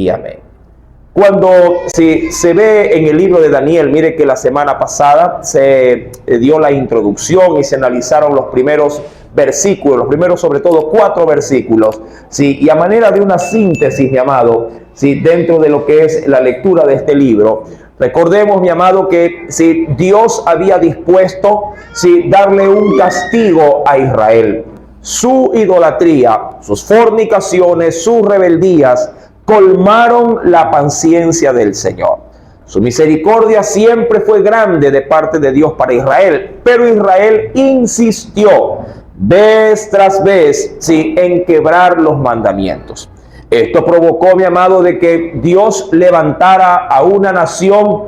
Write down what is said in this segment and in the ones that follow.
y amén. Cuando se ve en el libro de Daniel, mire que la semana pasada se dio la introducción y se analizaron los primeros versículos, los primeros sobre todo 4 versículos, ¿sí? Y a manera de una síntesis, mi amado, ¿sí? Dentro de lo que es la lectura de este libro, recordemos, mi amado, que si Dios había dispuesto, darle un castigo a Israel. Su idolatría, sus fornicaciones, sus rebeldías colmaron la paciencia del Señor. Su misericordia siempre fue grande de parte de Dios para Israel, pero Israel insistió vez tras vez, en quebrar los mandamientos. Esto provocó, mi amado, de que Dios levantara a una nación,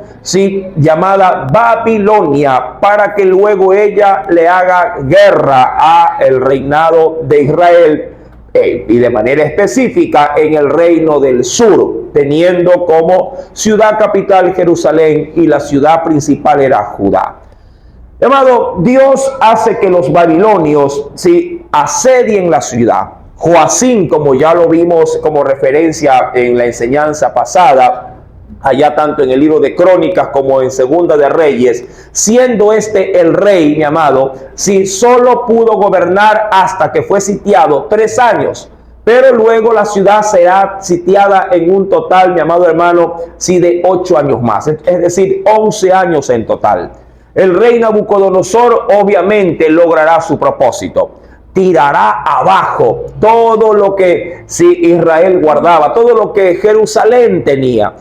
llamada Babilonia, para que luego ella le haga guerra a el reinado de Israel, y de manera específica en el reino del sur, teniendo como ciudad capital Jerusalén y la ciudad principal era Judá. Amado, Dios hace que los babilonios asedien la ciudad. Joacín, como ya lo vimos como referencia en la enseñanza pasada, allá tanto en el libro de Crónicas como en Segunda de Reyes, siendo este el rey, mi amado, solo pudo gobernar hasta que fue sitiado 3 años, pero luego la ciudad será sitiada en un total, mi amado hermano, de 8 años más, es decir, 11 años en total. El rey Nabucodonosor obviamente logrará su propósito. Tirará abajo todo lo que Israel guardaba, todo lo que Jerusalén tenía.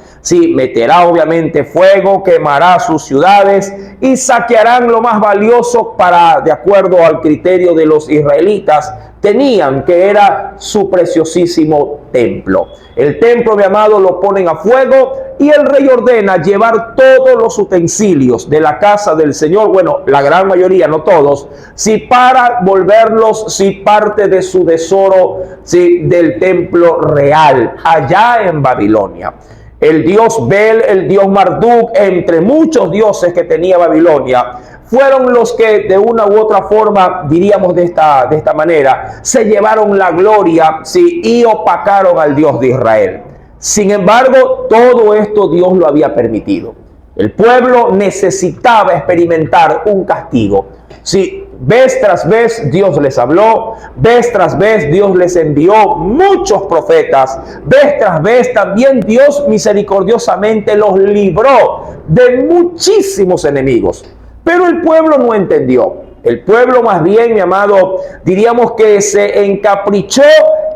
Meterá obviamente fuego, quemará sus ciudades y saquearán lo más valioso para, de acuerdo al criterio de los israelitas, tenían, que era su preciosísimo templo. El templo, mi amado, lo ponen a fuego y el rey ordena llevar todos los utensilios de la casa del Señor, bueno, la gran mayoría, no todos, para volverlos parte de su tesoro, del templo real, allá en Babilonia. El dios Bel, el dios Marduk, entre muchos dioses que tenía Babilonia, fueron los que de una u otra forma, diríamos de esta manera, se llevaron la gloria, y opacaron al Dios de Israel. Sin embargo, todo esto Dios lo había permitido. El pueblo necesitaba experimentar un castigo. Vez tras vez Dios les habló, vez tras vez Dios les envió muchos profetas, vez tras vez también Dios misericordiosamente los libró de muchísimos enemigos. Pero el pueblo no entendió. El pueblo más bien, mi amado, diríamos que se encaprichó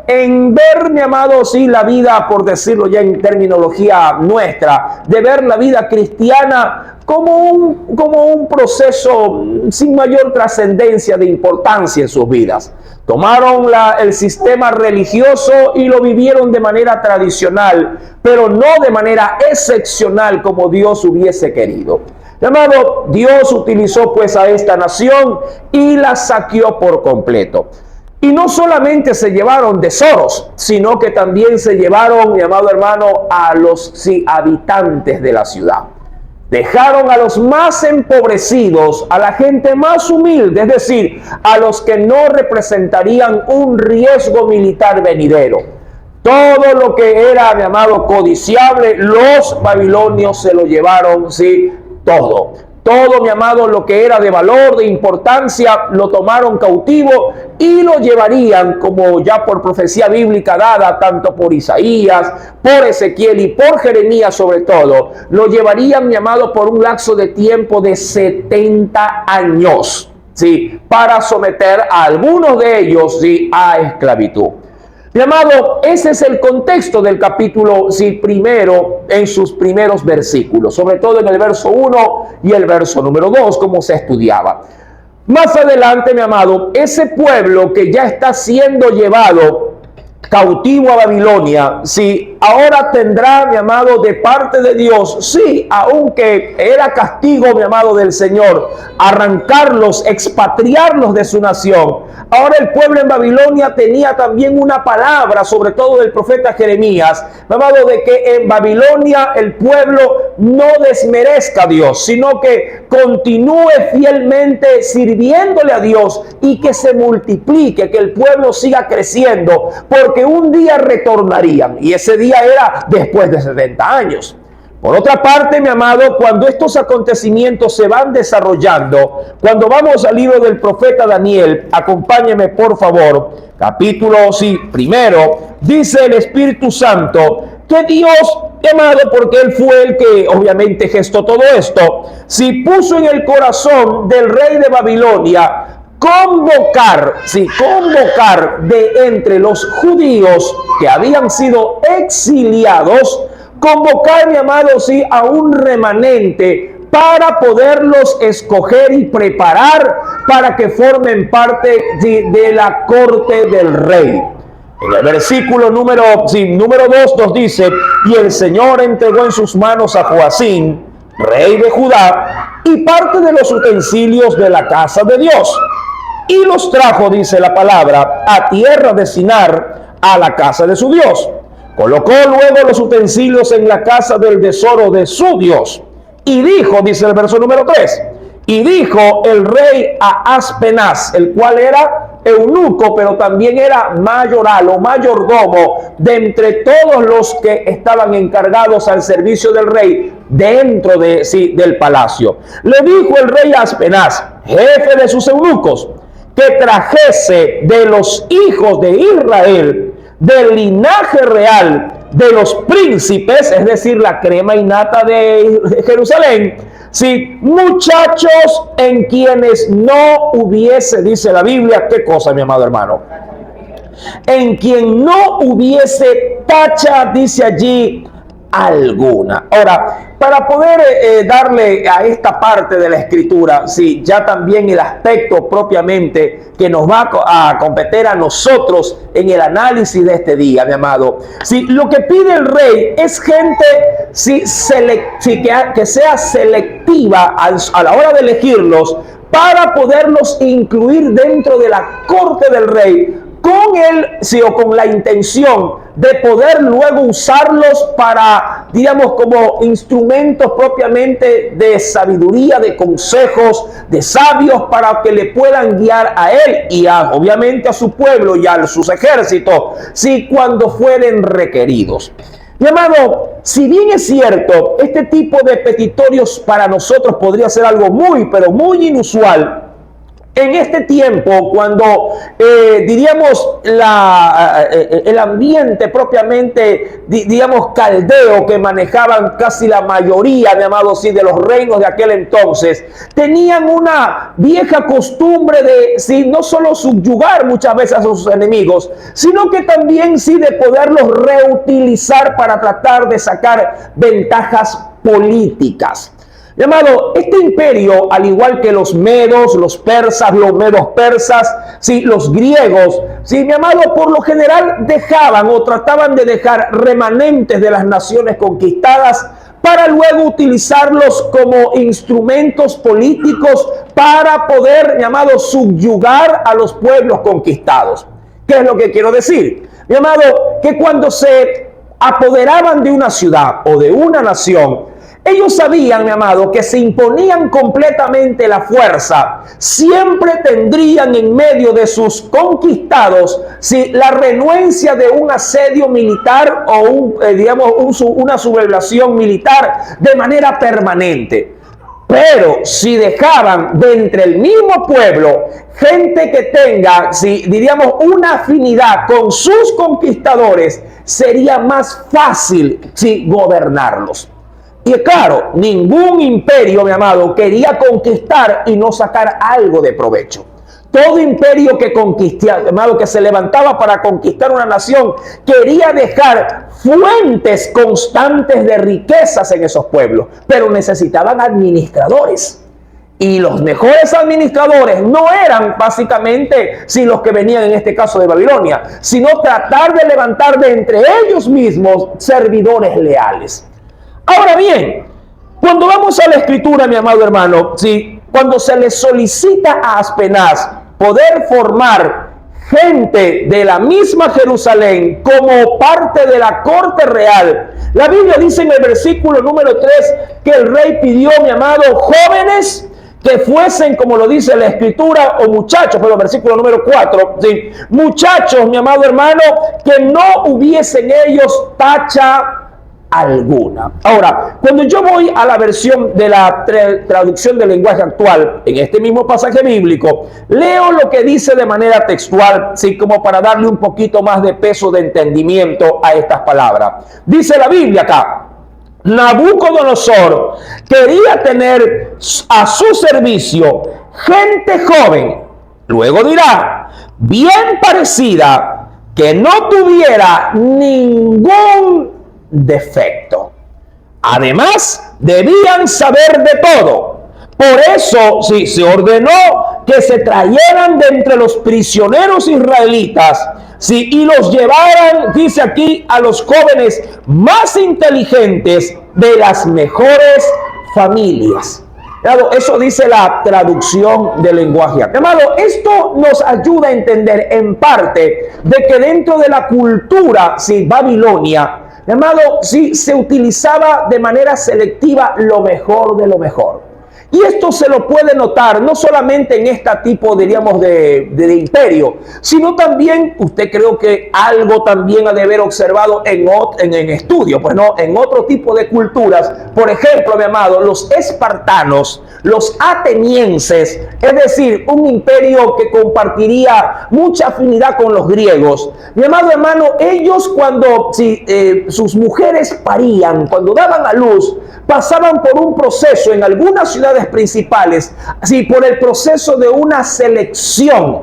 en ver, mi amado, la vida, por decirlo ya en terminología nuestra, de ver la vida cristiana como un proceso sin mayor trascendencia de importancia en sus vidas. Tomaron el sistema religioso y lo vivieron de manera tradicional, pero no de manera excepcional como Dios hubiese querido. Amado, Dios utilizó pues a esta nación y la saqueó por completo. Y no solamente se llevaron tesoros, sino que también se llevaron, mi amado hermano, a los habitantes de la ciudad. Dejaron a los más empobrecidos, a la gente más humilde, es decir, a los que no representarían un riesgo militar venidero. Todo lo que era, mi amado, codiciable, los babilonios se lo llevaron, todo, mi amado, lo que era de valor, de importancia, lo tomaron cautivo y lo llevarían, como ya por profecía bíblica dada, tanto por Isaías, por Ezequiel y por Jeremías sobre todo, lo llevarían, mi amado, por un lapso de tiempo de 70 años, para someter a algunos de ellos, a esclavitud. Mi amado, ese es el contexto del capítulo primero, en sus primeros versículos, sobre todo en el verso 1 y el verso número 2, como se estudiaba. Más adelante, mi amado, ese pueblo que ya está siendo llevado cautivo a Babilonia, ahora tendrá, mi amado, de parte de Dios, aunque era castigo, mi amado, del Señor, arrancarlos, expatriarlos de su nación. Ahora el pueblo en Babilonia tenía también una palabra, sobre todo del profeta Jeremías, mi amado, de que en Babilonia el pueblo no desmerezca a Dios, sino que continúe fielmente sirviéndole a Dios y que se multiplique, que el pueblo siga creciendo, porque un día retornarían y ese día era después de 70 años. Por otra parte, mi amado, cuando estos acontecimientos se van desarrollando, cuando vamos al libro del profeta Daniel, acompáñeme por favor, capítulo primero, dice el Espíritu Santo que Dios, mi amado, porque Él fue el que obviamente gestó todo esto, puso en el corazón del rey de Babilonia convocar de entre los judíos que habían sido exiliados, convocar, mi amado, a un remanente para poderlos escoger y preparar para que formen parte de la corte del rey. En el versículo número 2 nos dice: y el Señor entregó en sus manos a Joacín, rey de Judá, y parte de los utensilios de la casa de Dios, y los trajo, dice la palabra, a tierra de Sinar, a la casa de su Dios. Colocó luego los utensilios en la casa del tesoro de su Dios. Y dijo, dice el verso número 3, y dijo el rey a Aspenaz, el cual era eunuco, pero también era mayoral o mayordomo de entre todos los que estaban encargados al servicio del rey dentro del palacio. Le dijo el rey a Aspenaz, jefe de sus eunucos, que trajese de los hijos de Israel, del linaje real de los príncipes, es decir, la crema innata de Jerusalén, muchachos en quienes no hubiese, dice la Biblia, ¿qué cosa, mi amado hermano? En quien no hubiese tacha, dice allí, alguna. Ahora, para poder darle a esta parte de la escritura, ya también el aspecto propiamente que nos va a competir a nosotros en el análisis de este día, mi amado. Lo que pide el rey es gente que sea selectiva a la hora de elegirlos para poderlos incluir dentro de la corte del rey, con la intención de poder luego usarlos para, digamos, como instrumentos propiamente de sabiduría, de consejos, de sabios, para que le puedan guiar a él y obviamente a su pueblo y a sus ejércitos, cuando fueren requeridos. Mi amado, si bien es cierto, este tipo de petitorios para nosotros podría ser algo muy, pero muy inusual, en este tiempo, cuando diríamos el ambiente propiamente, caldeo, que manejaban casi la mayoría, mi amado, de los reinos de aquel entonces, tenían una vieja costumbre de no solo subyugar muchas veces a sus enemigos, sino que también de poderlos reutilizar para tratar de sacar ventajas políticas. Llamado, este imperio, al igual que los medos, los medos persas, los griegos, mi amado, por lo general dejaban o trataban de dejar remanentes de las naciones conquistadas para luego utilizarlos como instrumentos políticos para poder, llamado, subyugar a los pueblos conquistados. ¿Qué es lo que quiero decir? Mi amado, que cuando se apoderaban de una ciudad o de una nación, ellos sabían, mi amado, que si imponían completamente la fuerza, siempre tendrían en medio de sus conquistados la renuencia de un asedio militar o una sublevación militar de manera permanente. Pero si dejaban de entre el mismo pueblo gente que tenga, una afinidad con sus conquistadores, sería más fácil gobernarlos. Y claro, ningún imperio, mi amado, quería conquistar y no sacar algo de provecho. Todo imperio que conquistaba, amado, que se levantaba para conquistar una nación, quería dejar fuentes constantes de riquezas en esos pueblos, pero necesitaban administradores. Y los mejores administradores no eran básicamente los que venían en este caso de Babilonia, sino tratar de levantar de entre ellos mismos servidores leales. Ahora bien, cuando vamos a la escritura, mi amado hermano, cuando se le solicita a Aspenaz poder formar gente de la misma Jerusalén como parte de la corte real. La Biblia dice en el versículo número 3 que el rey pidió, mi amado, jóvenes que fuesen, como lo dice la escritura, o muchachos, pero versículo número 4, ¿sí? Muchachos, mi amado hermano, que no hubiesen ellos tacha alguna. Ahora, cuando yo voy a la versión de la traducción del lenguaje actual, en este mismo pasaje bíblico, leo lo que dice de manera textual, ¿sí? Como para darle un poquito más de peso de entendimiento a estas palabras. Dice la Biblia acá: Nabucodonosor quería tener a su servicio gente joven, luego dirá, bien parecida, que no tuviera ningún defecto. Además, debían saber de todo. Por eso, sí, se ordenó que se trajeran de entre los prisioneros israelitas, sí, y los llevaran, dice aquí, a los jóvenes más inteligentes de las mejores familias. Eso dice la traducción del lenguaje. Amado, esto nos ayuda a entender en parte de que dentro de la cultura, sí, babilonia, amado, sí, se utilizaba de manera selectiva lo mejor de lo mejor. Y esto se lo puede notar no solamente en este tipo, diríamos, de imperio, sino también, usted creo que algo también ha de haber observado en estudio, pues no, en otro tipo de culturas. Por ejemplo, mi amado, los espartanos, los atenienses, es decir, un imperio que compartiría mucha afinidad con los griegos. Mi amado hermano, ellos cuando sus mujeres parían, cuando daban a luz, pasaban por un proceso en algunas ciudades principales, así por el proceso de una selección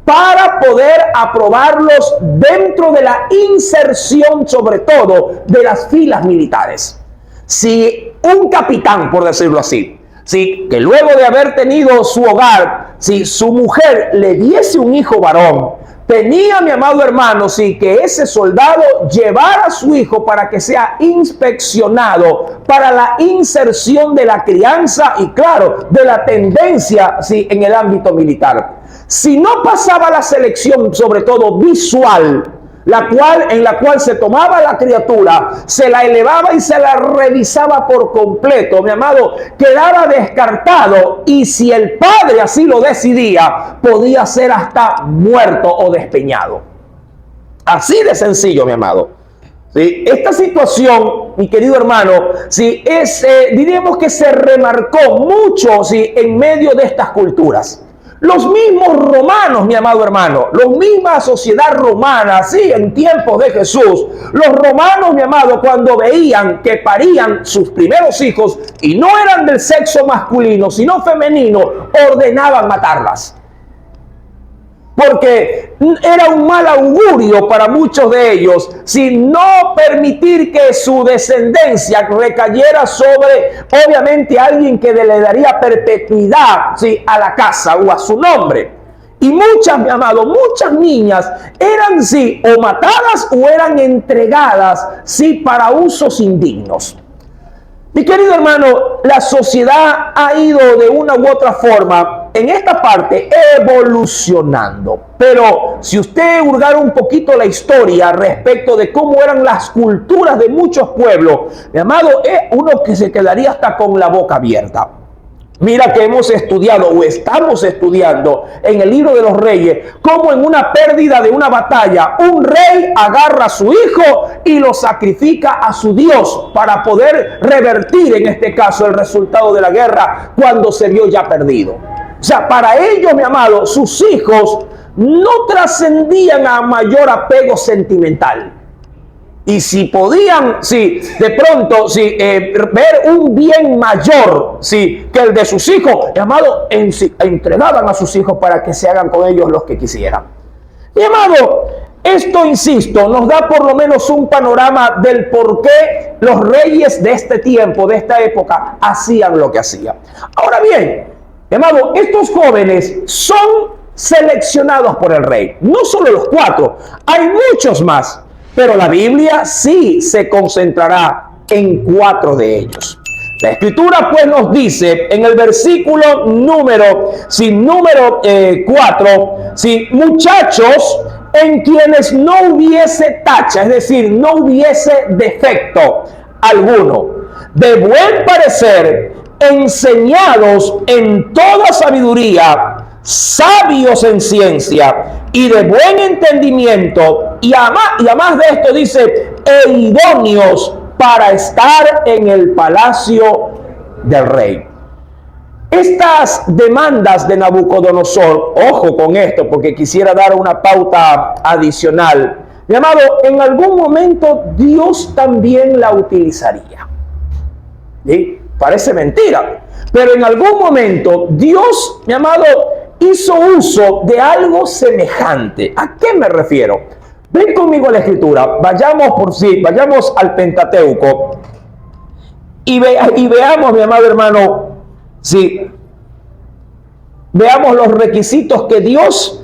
para poder aprobarlos dentro de la inserción, sobre todo, de las filas militares. Si un capitán, por decirlo así, sí, que luego de haber tenido su hogar, si su mujer le diese un hijo varón, tenía, mi amado hermano, sí, que ese soldado llevara a su hijo para que sea inspeccionado para la inserción de la crianza y, claro, de la tendencia, sí, en el ámbito militar. Si no pasaba la selección, sobre todo visual, en la cual se tomaba la criatura, se la elevaba y se la revisaba por completo, mi amado, quedaba descartado, y si el padre así lo decidía, podía ser hasta muerto o despeñado. Así de sencillo, mi amado. ¿Sí? Esta situación, mi querido hermano, ¿sí? Diríamos que se remarcó mucho, ¿sí?, en medio de estas culturas. Los mismos romanos, mi amado hermano, la misma sociedad romana, sí, en tiempos de Jesús, los romanos, mi amado, cuando veían que parían sus primeros hijos y no eran del sexo masculino, sino femenino, ordenaban matarlas. Porque era un mal augurio para muchos de ellos, si no permitir que su descendencia recayera sobre, obviamente, alguien que le daría perpetuidad, ¿sí?, a la casa o a su nombre. Y muchas, mi amado, muchas niñas eran, sí, o matadas o eran entregadas, sí, para usos indignos. Mi querido hermano, la sociedad ha ido de una u otra forma en esta parte evolucionando. Pero si usted hurgara un poquito la historia respecto de cómo eran las culturas de muchos pueblos, mi amado, es uno que se quedaría hasta con la boca abierta. Mira que hemos estudiado o estamos estudiando en el libro de los Reyes cómo en una pérdida de una batalla un rey agarra a su hijo y lo sacrifica a su Dios para poder revertir, en este caso, el resultado de la guerra cuando se vio ya perdido. O sea, para ellos, mi amado, sus hijos no trascendían a mayor apego sentimental. Y si podían, sí, de pronto, sí, ver un bien mayor, sí, que el de sus hijos, amado, entregaban a sus hijos para que se hagan con ellos los que quisieran. Y amado, esto, insisto, nos da por lo menos un panorama del por qué los reyes de este tiempo, de esta época, hacían lo que hacían. Ahora bien, amado, estos jóvenes son seleccionados por el rey. No solo los 4, hay muchos más. Pero la Biblia sí se concentrará en 4 de ellos. La Escritura pues nos dice en el versículo número 4, sí, muchachos en quienes no hubiese tacha, es decir, no hubiese defecto alguno, de buen parecer, enseñados en toda sabiduría, sabios en ciencia y de buen entendimiento, y además de esto dice, e idóneos para estar en el palacio del rey. Estas demandas de Nabucodonosor, ojo con esto porque quisiera dar una pauta adicional, mi amado, en algún momento Dios también la utilizaría. ¿Sí? Parece mentira, pero en algún momento Dios, mi amado, hizo uso de algo semejante. ¿A qué me refiero? Ven conmigo a la Escritura, vayamos al Pentateuco y veamos, mi amado hermano, sí, veamos los requisitos que Dios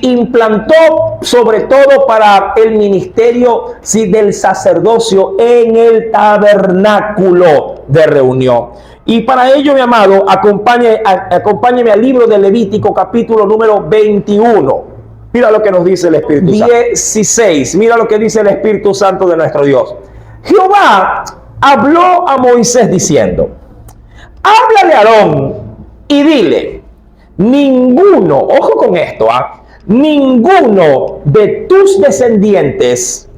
implantó, sobre todo para el ministerio del sacerdocio en el tabernáculo de reunión. Y para ello, mi amado, acompáñeme al libro de Levítico, capítulo número 21. Mira lo que nos dice el Espíritu Santo. 16. Mira lo que dice el Espíritu Santo de nuestro Dios. Jehová habló a Moisés diciendo: háblale a Aarón y dile, ninguno, ojo con esto, ninguno de tus descendientes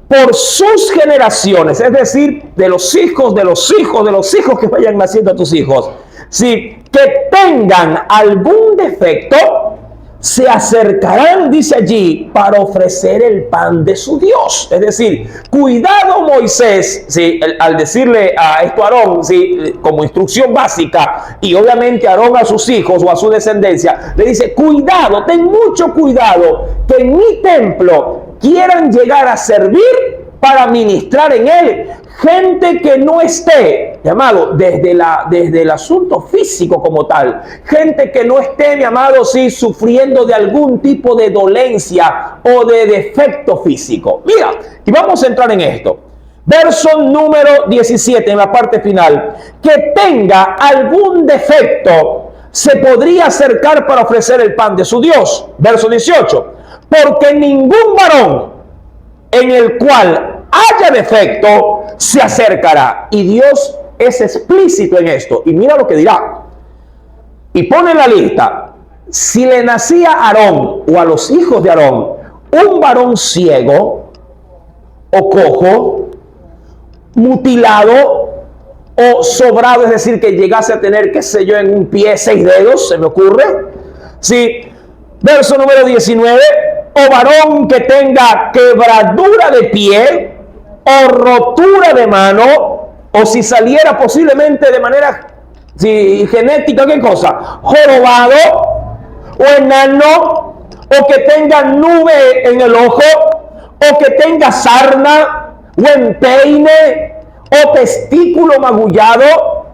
por sus generaciones, es decir, de los hijos que vayan naciendo a tus hijos, que tengan algún defecto, se acercarán, dice allí, para ofrecer el pan de su Dios. Es decir, cuidado Moisés, al decirle a esto a Aarón, como instrucción básica, y obviamente Aarón a sus hijos o a su descendencia, le dice, cuidado, ten mucho cuidado, que en mi templo quieran llegar a servir para ministrar en él gente que no esté, llamado, desde el asunto físico como tal, gente que no esté, mi amado, sufriendo de algún tipo de dolencia o de defecto físico. Mira, y vamos a entrar en esto. Verso número 17, en la parte final, que tenga algún defecto, se podría acercar para ofrecer el pan de su Dios. Verso 18, porque ningún varón en el cual haya defecto se acercará. Y Dios es explícito en esto. Y mira lo que dirá. Y pone en la lista: si le nacía a Aarón o a los hijos de Aarón un varón ciego o cojo, mutilado o sobrado, es decir, que llegase a tener, qué sé yo, en un pie 6 dedos, se me ocurre. Verso número 19, o varón que tenga quebradura de pie o rotura de mano, o si saliera posiblemente de manera genética, ¿qué cosa? Jorobado o enano, o que tenga nube en el ojo, o que tenga sarna o empeine o testículo magullado.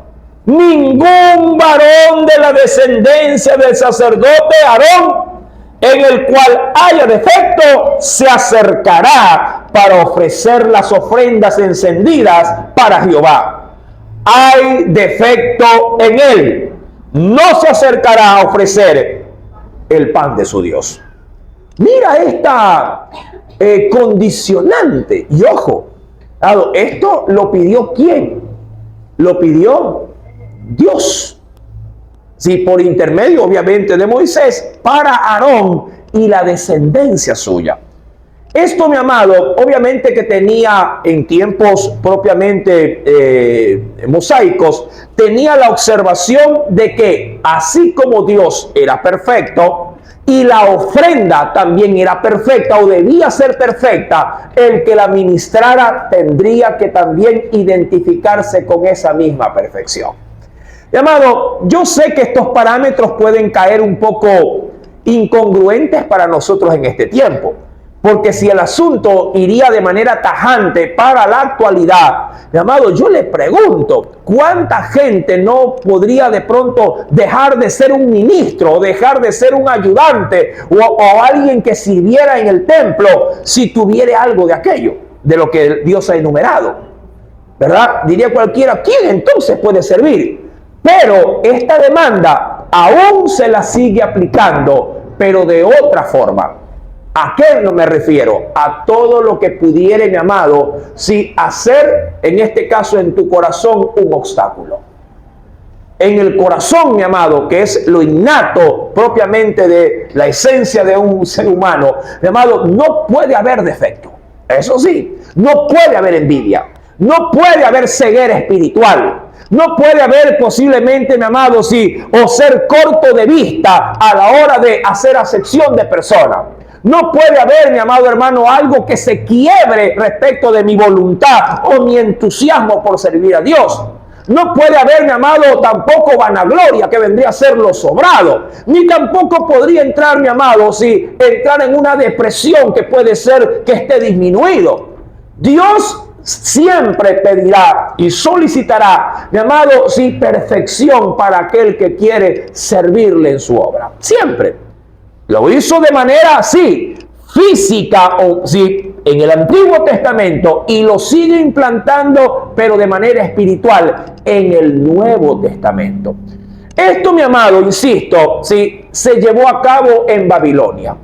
Ningún varón de la descendencia del sacerdote Aarón en el cual haya defecto se acercará para ofrecer las ofrendas encendidas para Jehová. Hay defecto en él, no se acercará a ofrecer el pan de su Dios. Mira esta condicionante. Y ojo, esto lo pidió ¿quién? Lo pidió Dios. Por intermedio, obviamente, de Moisés, para Aarón y la descendencia suya. Esto, mi amado, obviamente que tenía en tiempos propiamente mosaicos, tenía la observación de que así como Dios era perfecto y la ofrenda también era perfecta o debía ser perfecta, el que la ministrara tendría que también identificarse con esa misma perfección. Mi amado, yo sé que estos parámetros pueden caer un poco incongruentes para nosotros en este tiempo, porque si el asunto iría de manera tajante para la actualidad, mi amado, yo le pregunto, ¿cuánta gente no podría de pronto dejar de ser un ministro o dejar de ser un ayudante o alguien que sirviera en el templo si tuviera algo de aquello, de lo que Dios ha enumerado? ¿Verdad? Diría cualquiera, ¿quién entonces puede servir? Pero esta demanda aún se la sigue aplicando, pero de otra forma. ¿A qué no me refiero? A todo lo que pudiere, mi amado, si hacer, en este caso en tu corazón, un obstáculo. En el corazón, mi amado, que es lo innato propiamente de la esencia de un ser humano, mi amado, no puede haber defecto. Eso sí, no puede haber envidia, no puede haber ceguera espiritual, no puede haber posiblemente, mi amado, sí, o ser corto de vista a la hora de hacer acepción de personas. No puede haber, mi amado hermano, algo que se quiebre respecto de mi voluntad o mi entusiasmo por servir a Dios. No puede haber, mi amado, tampoco vanagloria, que vendría a ser lo sobrado. Ni tampoco podría entrar, mi amado, si entrar en una depresión que puede ser que esté disminuido. Dios siempre pedirá y solicitará, mi amado, sí, perfección para aquel que quiere servirle en su obra. Siempre. Lo hizo de manera así, física, o sí, en el Antiguo Testamento, y lo sigue implantando, pero de manera espiritual, en el Nuevo Testamento. Esto, mi amado, insisto, sí, se llevó a cabo en Babilonia.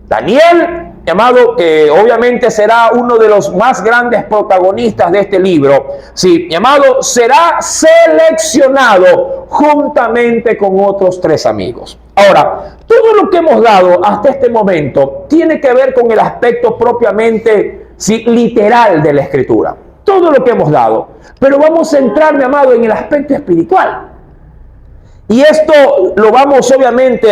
Daniel, mi amado, que obviamente será uno de los más grandes protagonistas de este libro, sí, mi amado, será seleccionado juntamente con otros 3 amigos. Ahora, todo lo que hemos dado hasta este momento tiene que ver con el aspecto propiamente, sí, literal de la Escritura. Todo lo que hemos dado. Pero vamos a entrar, mi amado, en el aspecto espiritual. Y esto lo vamos obviamente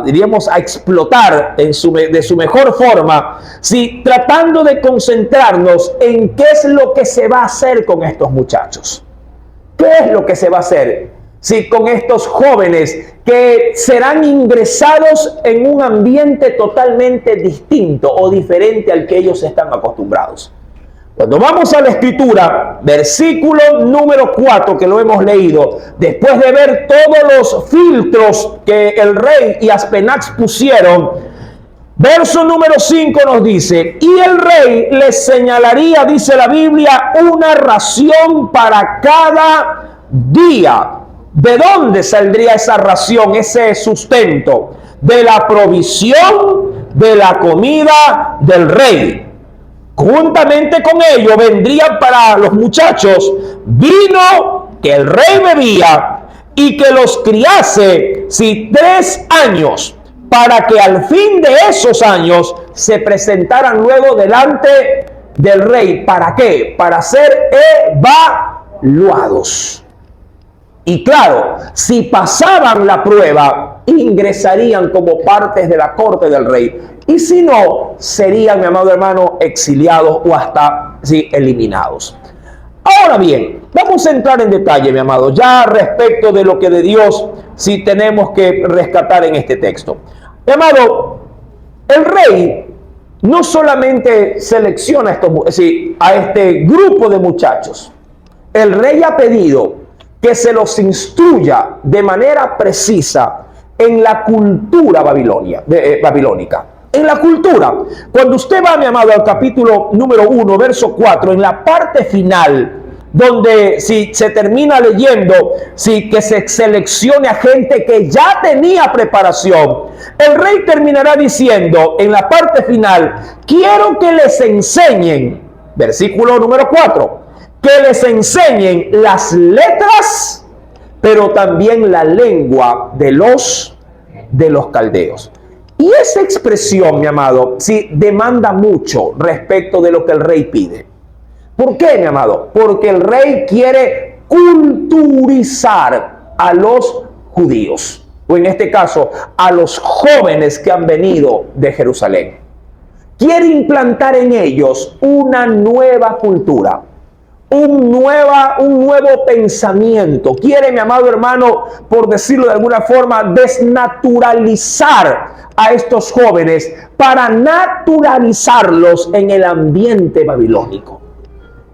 diríamos, a explotar de su mejor forma, ¿sí? Tratando de concentrarnos en qué es lo que se va a hacer con estos muchachos. ¿Qué es lo que se va a hacer? Sí, con estos jóvenes que serán ingresados en un ambiente totalmente distinto o diferente al que ellos están acostumbrados. Cuando vamos a la Escritura, versículo número 4 que lo hemos leído, después de ver todos los filtros que el rey y Aspenax pusieron, verso número 5 nos dice, y el rey les señalaría, dice la Biblia, una ración para cada día. ¿De dónde saldría esa ración, ese sustento? De la provisión de la comida del rey. Juntamente con ello vendrían para los muchachos vino que el rey bebía y que los criase 3 años, para que al fin de esos años se presentaran luego delante del rey. ¿Para qué? Para ser evaluados. Y claro, si pasaban la prueba, ingresarían como partes de la corte del rey. Y si no, serían, mi amado hermano, exiliados o hasta eliminados. Ahora bien, vamos a entrar en detalle, mi amado, ya respecto de lo que de Dios sí tenemos que rescatar en este texto. Mi amado, el rey no solamente selecciona a este grupo de muchachos. El rey ha pedido que se los instruya de manera precisa en la cultura babilónica. En la cultura, cuando usted va, mi amado, al capítulo número 1, verso 4, en la parte final, donde si se termina leyendo, que se seleccione a gente que ya tenía preparación, el rey terminará diciendo en la parte final, quiero que les enseñen, versículo número 4, que les enseñen las letras, pero también la lengua de los caldeos. Y esa expresión, mi amado, demanda mucho respecto de lo que el rey pide. ¿Por qué, mi amado? Porque el rey quiere culturizar a los judíos, o en este caso, a los jóvenes que han venido de Jerusalén. Quiere implantar en ellos una nueva cultura, un nuevo pensamiento. Quiere, mi amado hermano, por decirlo de alguna forma, desnaturalizar a estos jóvenes para naturalizarlos en el ambiente babilónico.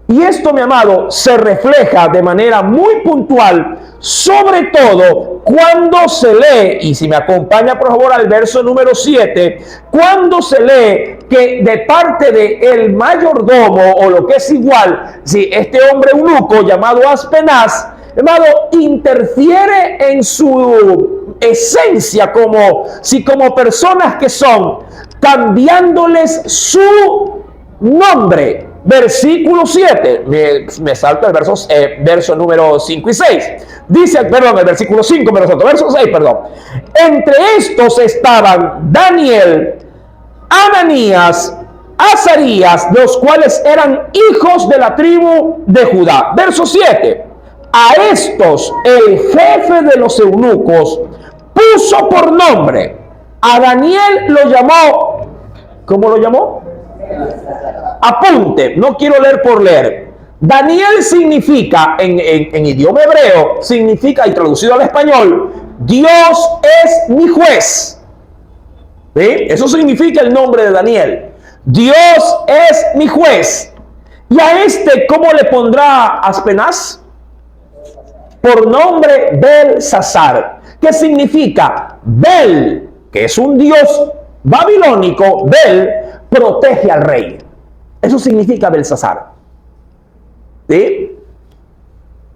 Y esto, mi amado, se refleja de manera muy puntual, sobre todo cuando se lee, y si me acompaña por favor al verso número 7, cuando se lee que de parte del mayordomo, o lo que es igual, este hombre eunuco llamado Aspenaz, hermano, interfiere en su esencia, como personas que son, cambiándoles su nombre. Versículo 7, me salta el verso número 5 y 6. Dice, perdón, el versículo 5, me lo salto, verso 6, perdón. Entre estos estaban Daniel, Ananías, Azarías, los cuales eran hijos de la tribu de Judá. Verso 7. A estos el jefe de los eunucos puso por nombre. A Daniel lo llamó, ¿cómo lo llamó? Apunte, no quiero leer por leer. Daniel significa, en idioma hebreo, significa, y traducido al español, Dios es mi juez. ¿Sí? Eso significa el nombre de Daniel. Dios es mi juez. ¿Y a este cómo le pondrá Aspenaz? Por nombre Belsasar. ¿Qué significa? Bel, que es un dios babilónico. Bel protege al rey. Eso significa Belsasar. ¿Sí?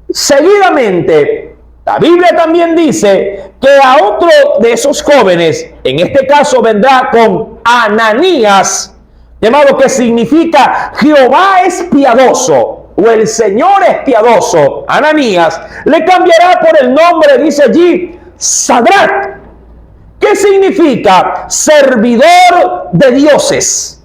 Seguidamente, la Biblia también dice que a otro de esos jóvenes, en este caso vendrá con Ananías, llamado, que significa Jehová es piadoso, o el Señor es piadoso. Ananías le cambiará por el nombre, dice allí, Sadrach. ¿Qué significa? Servidor de dioses.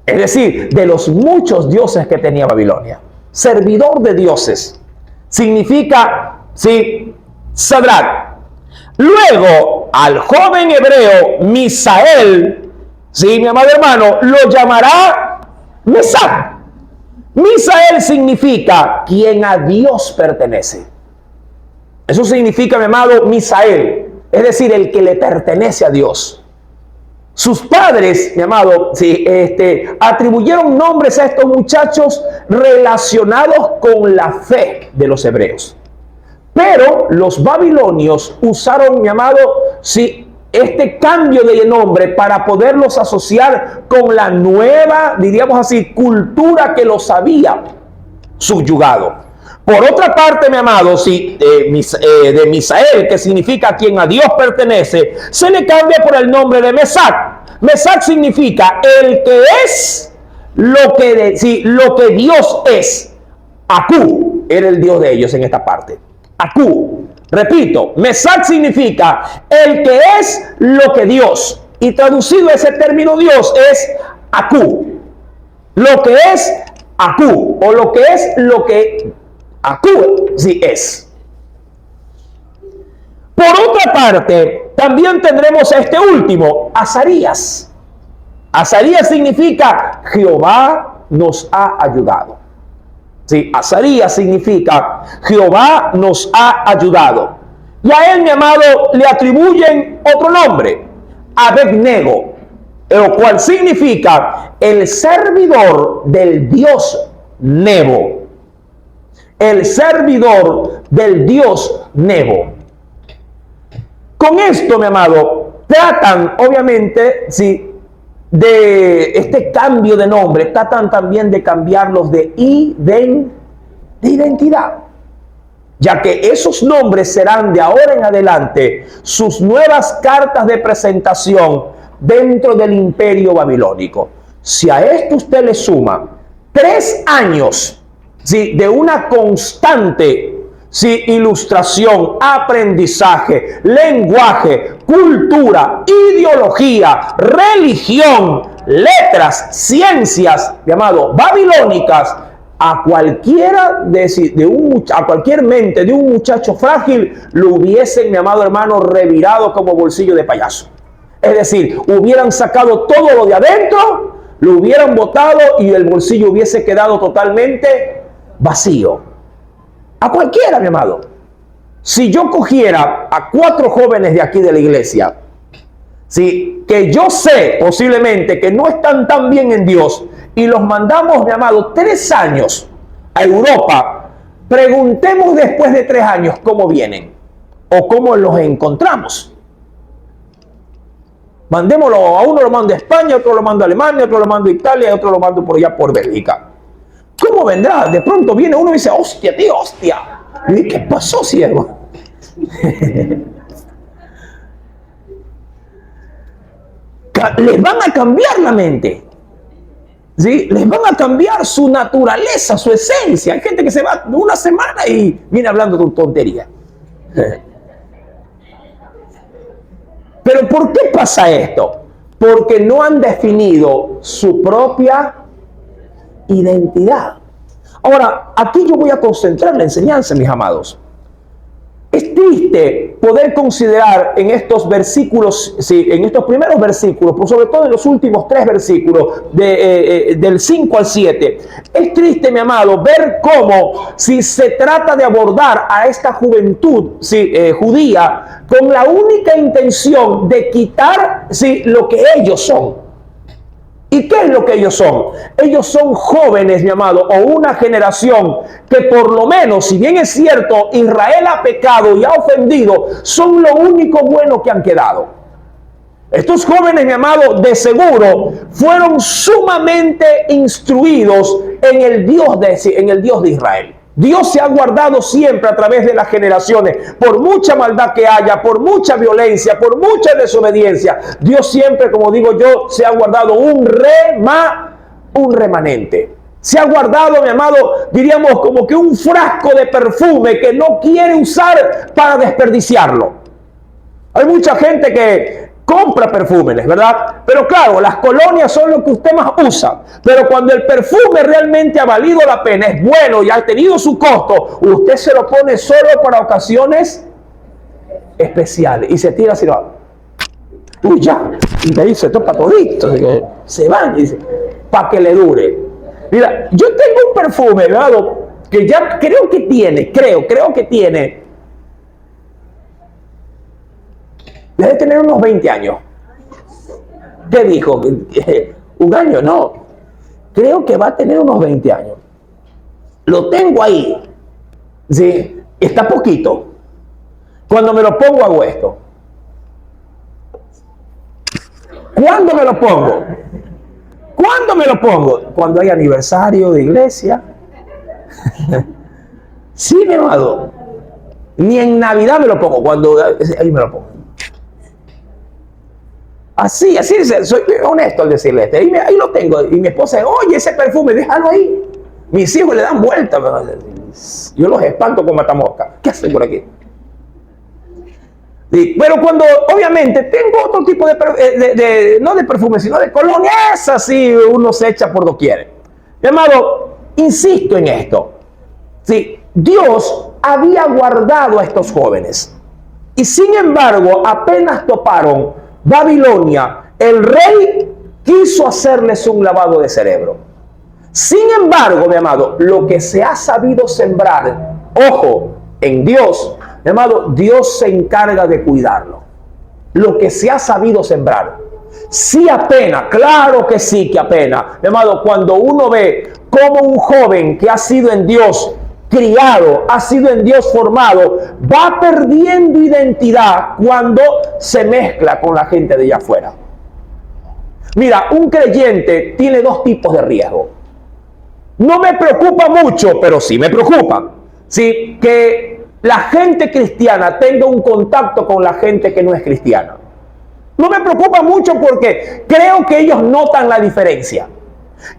Es decir, de los muchos dioses que tenía Babilonia. Servidor de dioses. Significa, sí, Sadrach. Luego, al joven hebreo Misael, sí, mi amado hermano, lo llamará Mesac. Misael significa quien a Dios pertenece. Eso significa, mi amado, Misael, es decir, el que le pertenece a Dios. Sus padres, mi amado, sí, atribuyeron nombres a estos muchachos relacionados con la fe de los hebreos. Pero los babilonios usaron, mi amado, sí, este cambio de nombre para poderlos asociar con la nueva, diríamos así, cultura que los había subyugado. Por otra parte, mi amado, sí, de Misael, que significa quien a Dios pertenece, se le cambia por el nombre de Mesac. Mesac significa el que es lo que Dios es. Acú era el Dios de ellos en esta parte. Acú. Repito, Mesac significa el que es lo que Dios. Y traducido ese término Dios es Acú. Lo que es Acú. O lo que es lo que Acú sí es. Por otra parte, también tendremos a este último, Azarías. Azarías significa Jehová nos ha ayudado. Sí, Azarías significa Jehová nos ha ayudado. Y a él, mi amado, le atribuyen otro nombre, Abednego, lo cual significa el servidor del dios Nebo. El servidor del dios Nebo. Con esto, mi amado, tratan, obviamente, sí, de este cambio de nombre, tratan también de cambiarlos de identidad, ya que esos nombres serán de ahora en adelante sus nuevas cartas de presentación dentro del imperio babilónico. Si a esto usted le suma 3 años, ¿sí?, de una constante, sí, ilustración, aprendizaje, lenguaje, cultura, ideología, religión, letras, ciencias, llamado babilónicas, a cualquiera a cualquier mente de un muchacho frágil lo hubiesen, mi amado hermano, revirado como bolsillo de payaso. Es decir, hubieran sacado todo lo de adentro, lo hubieran botado y el bolsillo hubiese quedado totalmente vacío. A cualquiera, mi amado. Si yo cogiera a 4 jóvenes de aquí de la iglesia, ¿sí?, que yo sé posiblemente que no están tan bien en Dios, y los mandamos, mi amado, 3 años a Europa, preguntemos después de 3 años cómo vienen o cómo los encontramos. Mandémoslo, a uno lo mando a España, otro lo mando a Alemania, otro lo mando a Italia y otro lo mando por allá por Bélgica. ¿Cómo vendrá? De pronto viene uno y dice, hostia, tío, hostia. Y dice, ¿qué pasó, siervo? les van a cambiar la mente. ¿Sí? Les van a cambiar su naturaleza, su esencia. Hay gente que se va una semana y viene hablando de tontería. Pero ¿por qué pasa esto? Porque no han definido su propia identidad. Ahora, aquí yo voy a concentrar la enseñanza, mis amados. Es triste poder considerar en estos versículos, sí, en estos primeros versículos, por sobre todo en los últimos 3 versículos, del 5 al 7. Es triste, mi amado, ver cómo, si se trata de abordar a esta juventud, sí, judía, con la única intención de quitar, sí, lo que ellos son. ¿Y qué es lo que ellos son? Ellos son jóvenes, mi amado, o una generación que por lo menos, si bien es cierto, Israel ha pecado y ha ofendido, son lo único bueno que han quedado. Estos jóvenes, mi amado, de seguro fueron sumamente instruidos en el Dios de Israel. Dios se ha guardado siempre a través de las generaciones, por mucha maldad que haya, por mucha violencia, por mucha desobediencia. Dios siempre, como digo yo, se ha guardado un remanente. Se ha guardado, mi amado, diríamos como que un frasco de perfume que no quiere usar para desperdiciarlo. Hay mucha gente que compra perfumes, ¿verdad? Pero claro, las colonias son lo que usted más usa. Pero cuando el perfume realmente ha valido la pena, es bueno y ha tenido su costo, usted se lo pone solo para ocasiones especiales y se tira así, uy, ya, y le dice, esto es para todito, se van y dice, para que le dure. Mira, yo tengo un perfume, ¿verdad? Que ya creo que tiene, debe tener unos 20 años. ¿Qué dijo? ¿Un año? No. Creo que va a tener unos 20 años. Lo tengo ahí. Sí, está poquito. Cuando me lo pongo hago esto. ¿Cuándo me lo pongo? ¿Cuándo me lo pongo? Cuando hay aniversario de iglesia. Sí, mi amado. Ni en Navidad me lo pongo. Cuando ahí me lo pongo. Así, soy honesto al decirle esto. Ahí lo tengo. Y mi esposa dice, oye, ese perfume, déjalo ahí. Mis hijos le dan vuelta. Yo los espanto con matamosca. ¿Qué hacen por aquí? Sí, pero cuando, obviamente, tengo otro tipo no de perfume, sino de colonia, esa sí uno se echa por doquier. Mi amado, insisto en esto. Sí, Dios había guardado a estos jóvenes. Y sin embargo, apenas toparon Babilonia, el rey quiso hacerles un lavado de cerebro. Sin embargo, mi amado, lo que se ha sabido sembrar, ojo, en Dios, mi amado, Dios se encarga de cuidarlo. Lo que se ha sabido sembrar. Sí apena, claro que sí que apena. Mi amado, cuando uno ve cómo un joven que ha sido en Dios criado, ha sido en Dios formado, va perdiendo identidad cuando se mezcla con la gente de allá afuera. Mira, un creyente tiene 2 tipos de riesgo. No me preocupa mucho, pero sí me preocupa. Sí, que la gente cristiana tenga un contacto con la gente que no es cristiana. No me preocupa mucho porque creo que ellos notan la diferencia.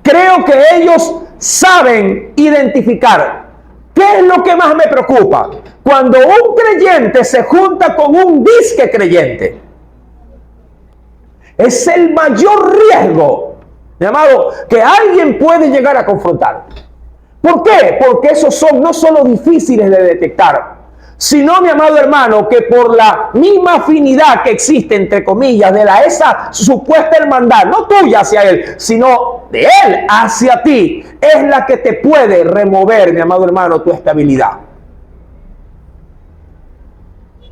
Creo que ellos saben identificar. ¿Qué es lo que más me preocupa? Cuando un creyente se junta con un disque creyente. Es el mayor riesgo, mi amado, que alguien puede llegar a confrontar. ¿Por qué? Porque esos son no solo difíciles de detectar, sino, mi amado hermano, que por la misma afinidad que existe, entre comillas, de esa supuesta hermandad, no tuya hacia él, sino de él hacia ti, es la que te puede remover, mi amado hermano, tu estabilidad.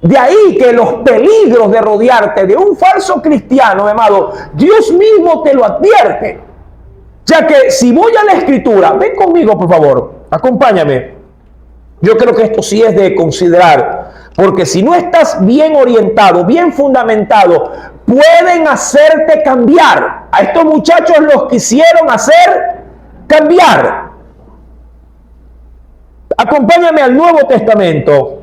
De ahí que los peligros de rodearte de un falso cristiano, mi amado, Dios mismo te lo advierte. Ya que si voy a la escritura, ven conmigo por favor, acompáñame. Yo creo que esto sí es de considerar, porque si no estás bien orientado, bien fundamentado, pueden hacerte cambiar. A estos muchachos los quisieron hacer cambiar. Acompáñame al Nuevo Testamento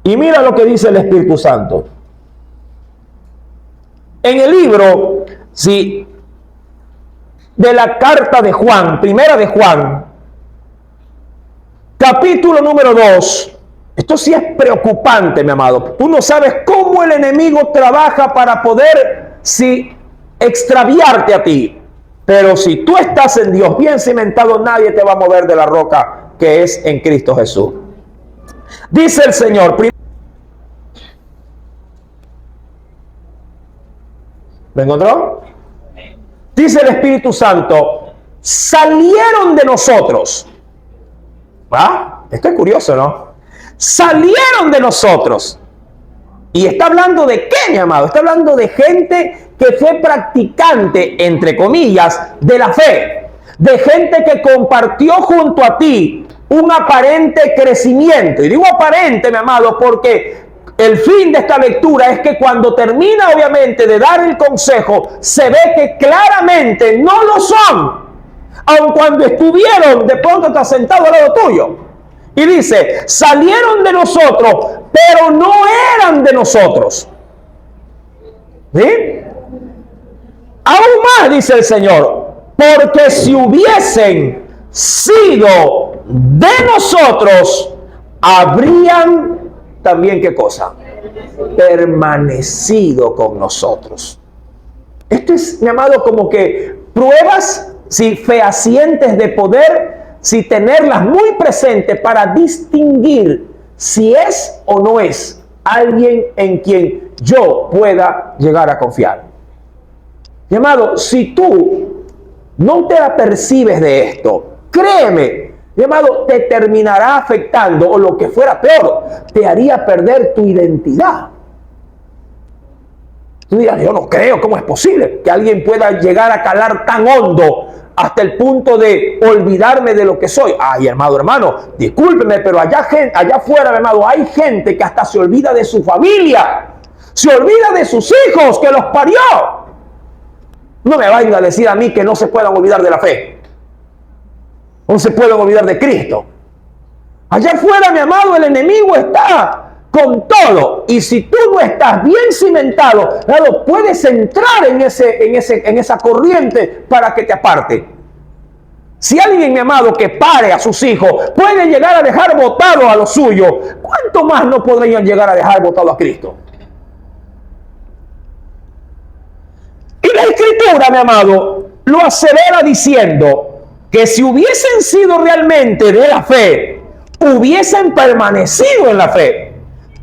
y mira lo que dice el Espíritu Santo. en el libro, sí, de la carta de Juan, primera de Juan, capítulo número 2, esto sí es preocupante, mi amado. Tú no sabes cómo el enemigo trabaja para poder, sí, extraviarte a ti. Pero si tú estás en Dios bien cimentado, nadie te va a mover de la roca que es en Cristo Jesús. Dice el Señor. ¿Me encontró? Dice el Espíritu Santo, salieron de nosotros. ¿Ah? Esto es curioso, ¿no? Salieron de nosotros. Y está hablando de qué, mi amado? Está hablando de gente que fue practicante, entre comillas, de la fe. De gente que compartió junto a ti un aparente crecimiento. Y digo aparente, mi amado, porque el fin de esta lectura es que cuando termina, obviamente, de dar el consejo, se ve que claramente no lo son. Aun cuando estuvieron, de pronto está sentado al lado tuyo. Y dice, salieron de nosotros, pero no eran de nosotros. ¿Sí? Aún más, dice el Señor, porque si hubiesen sido de nosotros, habrían también, ¿qué cosa? Permanecido con nosotros. Esto es, mi amado, como que pruebas, si fehacientes de poder, si tenerlas muy presentes para distinguir si es o no es alguien en quien yo pueda llegar a confiar. Mi amado, si tú no te apercibes de esto, créeme, mi amado, te terminará afectando, o lo que fuera peor, te haría perder tu identidad. Tú dirás, yo no creo, ¿cómo es posible que alguien pueda llegar a calar tan hondo hasta el punto de olvidarme de lo que soy? Ay, hermano, discúlpeme, pero allá afuera, mi amado, hay gente que hasta se olvida de su familia, se olvida de sus hijos que los parió. No me vayan a decir a mí que no se puedan olvidar de la fe, no se pueden olvidar de Cristo. Allá afuera, mi amado, el enemigo está con todo, y si tú no estás bien cimentado, claro, puedes entrar en esa corriente para que te aparte. Si alguien, mi amado, que pare a sus hijos puede llegar a dejar botado a los suyos, ¿cuánto más no podrían llegar a dejar botado a Cristo? Y la Escritura, mi amado, lo asevera diciendo que si hubiesen sido realmente de la fe, hubiesen permanecido en la fe.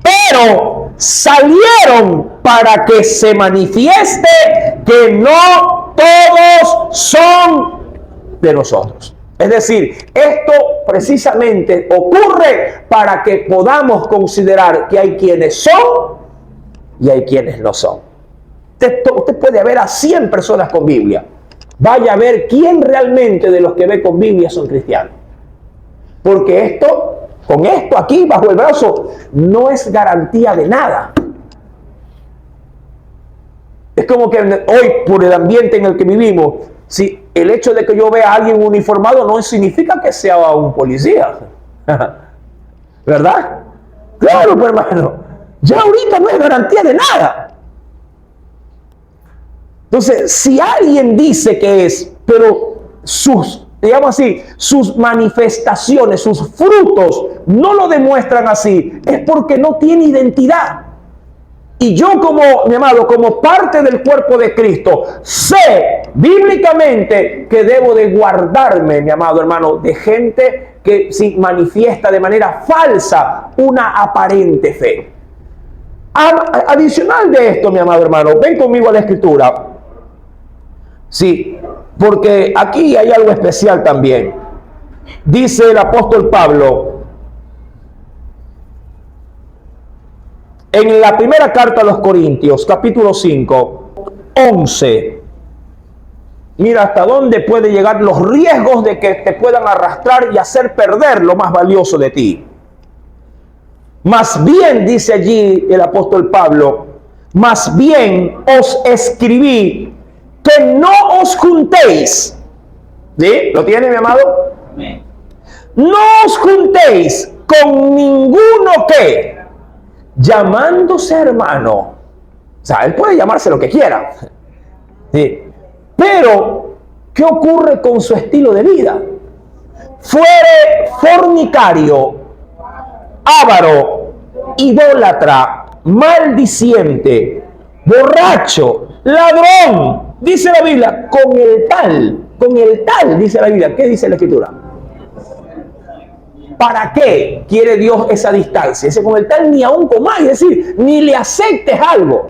Pero salieron para que se manifieste que no todos son de nosotros. Es decir, esto precisamente ocurre para que podamos considerar que hay quienes son y hay quienes no son. Usted puede ver a 100 personas con Biblia. Vaya a ver quién realmente de los que ve con Biblia son cristianos. Porque con esto aquí bajo el brazo no es garantía de nada. Es como que hoy, por el ambiente en el que vivimos, si el hecho de que yo vea a alguien uniformado no significa que sea un policía. ¿Verdad? Claro, pues, hermano. Ya ahorita no es garantía de nada. Entonces, si alguien dice que es, pero digamos así, sus manifestaciones, sus frutos no lo demuestran así, es porque no tiene identidad. Y yo, mi amado, como parte del cuerpo de Cristo, sé bíblicamente que debo de guardarme, mi amado hermano, de gente que sí manifiesta de manera falsa una aparente fe. Adicional de esto, mi amado hermano, ven conmigo a la Escritura. Sí, porque aquí hay algo especial también. Dice el apóstol Pablo en la primera carta a los Corintios, capítulo 5, 11. Mira hasta dónde puede llegar los riesgos de que te puedan arrastrar y hacer perder lo más valioso de ti. Más bien, dice allí el apóstol Pablo, más bien os escribí que no os juntéis. ¿Sí? ¿Lo tiene, mi amado? No os juntéis con ninguno que, llamándose hermano, O sea, él puede llamarse lo que quiera. ¿Sí? Pero, ¿qué ocurre con su estilo de vida? Fuere fornicario, avaro, idólatra, maldiciente, borracho, ladrón, dice la Biblia, con el tal, dice la Biblia. ¿Qué dice la Escritura? ¿Para qué quiere Dios esa distancia? Dice, con el tal ni aún comáis, es decir, ni le aceptes algo.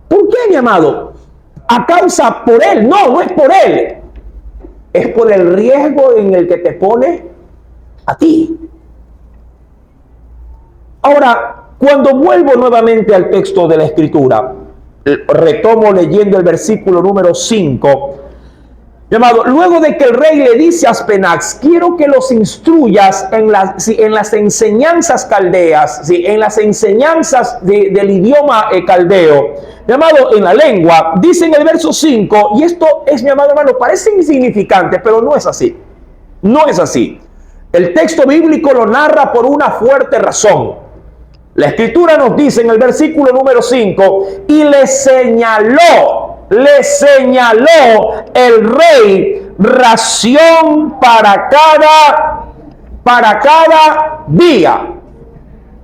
¿Por qué, mi amado? A causa por él. No, no es por él. Es por el riesgo en el que te pone a ti. Ahora, cuando vuelvo nuevamente al texto de la Escritura, retomo leyendo el versículo número 5. Llamado, luego de que el rey le dice a Aspenax, quiero que los instruyas en las enseñanzas caldeas, en las enseñanzas del idioma caldeo, llamado en la lengua, dice en el verso 5, y esto es, mi amado hermano, parece insignificante, pero no es así. No es así. El texto bíblico lo narra por una fuerte razón. La Escritura nos dice en el versículo número 5, y le señaló el rey ración para cada día.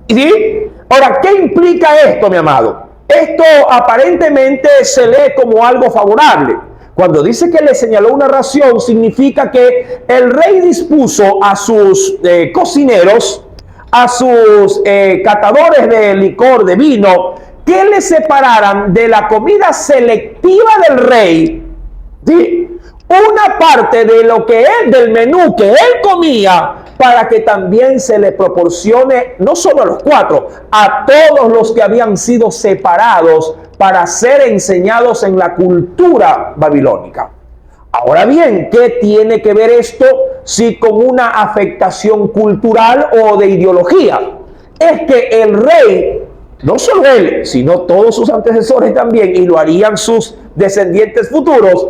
¿Sí? Ahora, ¿qué implica esto, mi amado? Esto aparentemente se lee como algo favorable. Cuando dice que le señaló una ración, significa que el rey dispuso a sus cocineros, a sus catadores de licor, de vino, que le separaran de la comida selectiva del rey, ¿sí?, una parte de lo que él, del menú que él comía, para que también se le proporcione, no solo a los 4, a todos los que habían sido separados para ser enseñados en la cultura babilónica. Ahora bien, ¿qué tiene que ver esto si con una afectación cultural o de ideología? Es que el rey, no solo él, sino todos sus antecesores también, y lo harían sus descendientes futuros,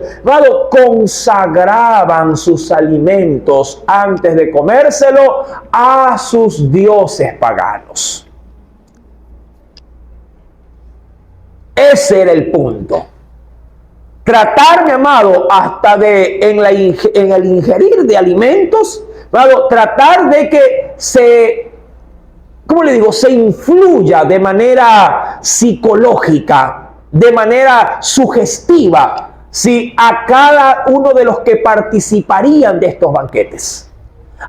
consagraban sus alimentos antes de comérselo a sus dioses paganos. Ese era el punto. Tratar, mi amado, hasta en el ingerir de alimentos, tratar de que se influya de manera psicológica, de manera sugestiva, a cada uno de los que participarían de estos banquetes.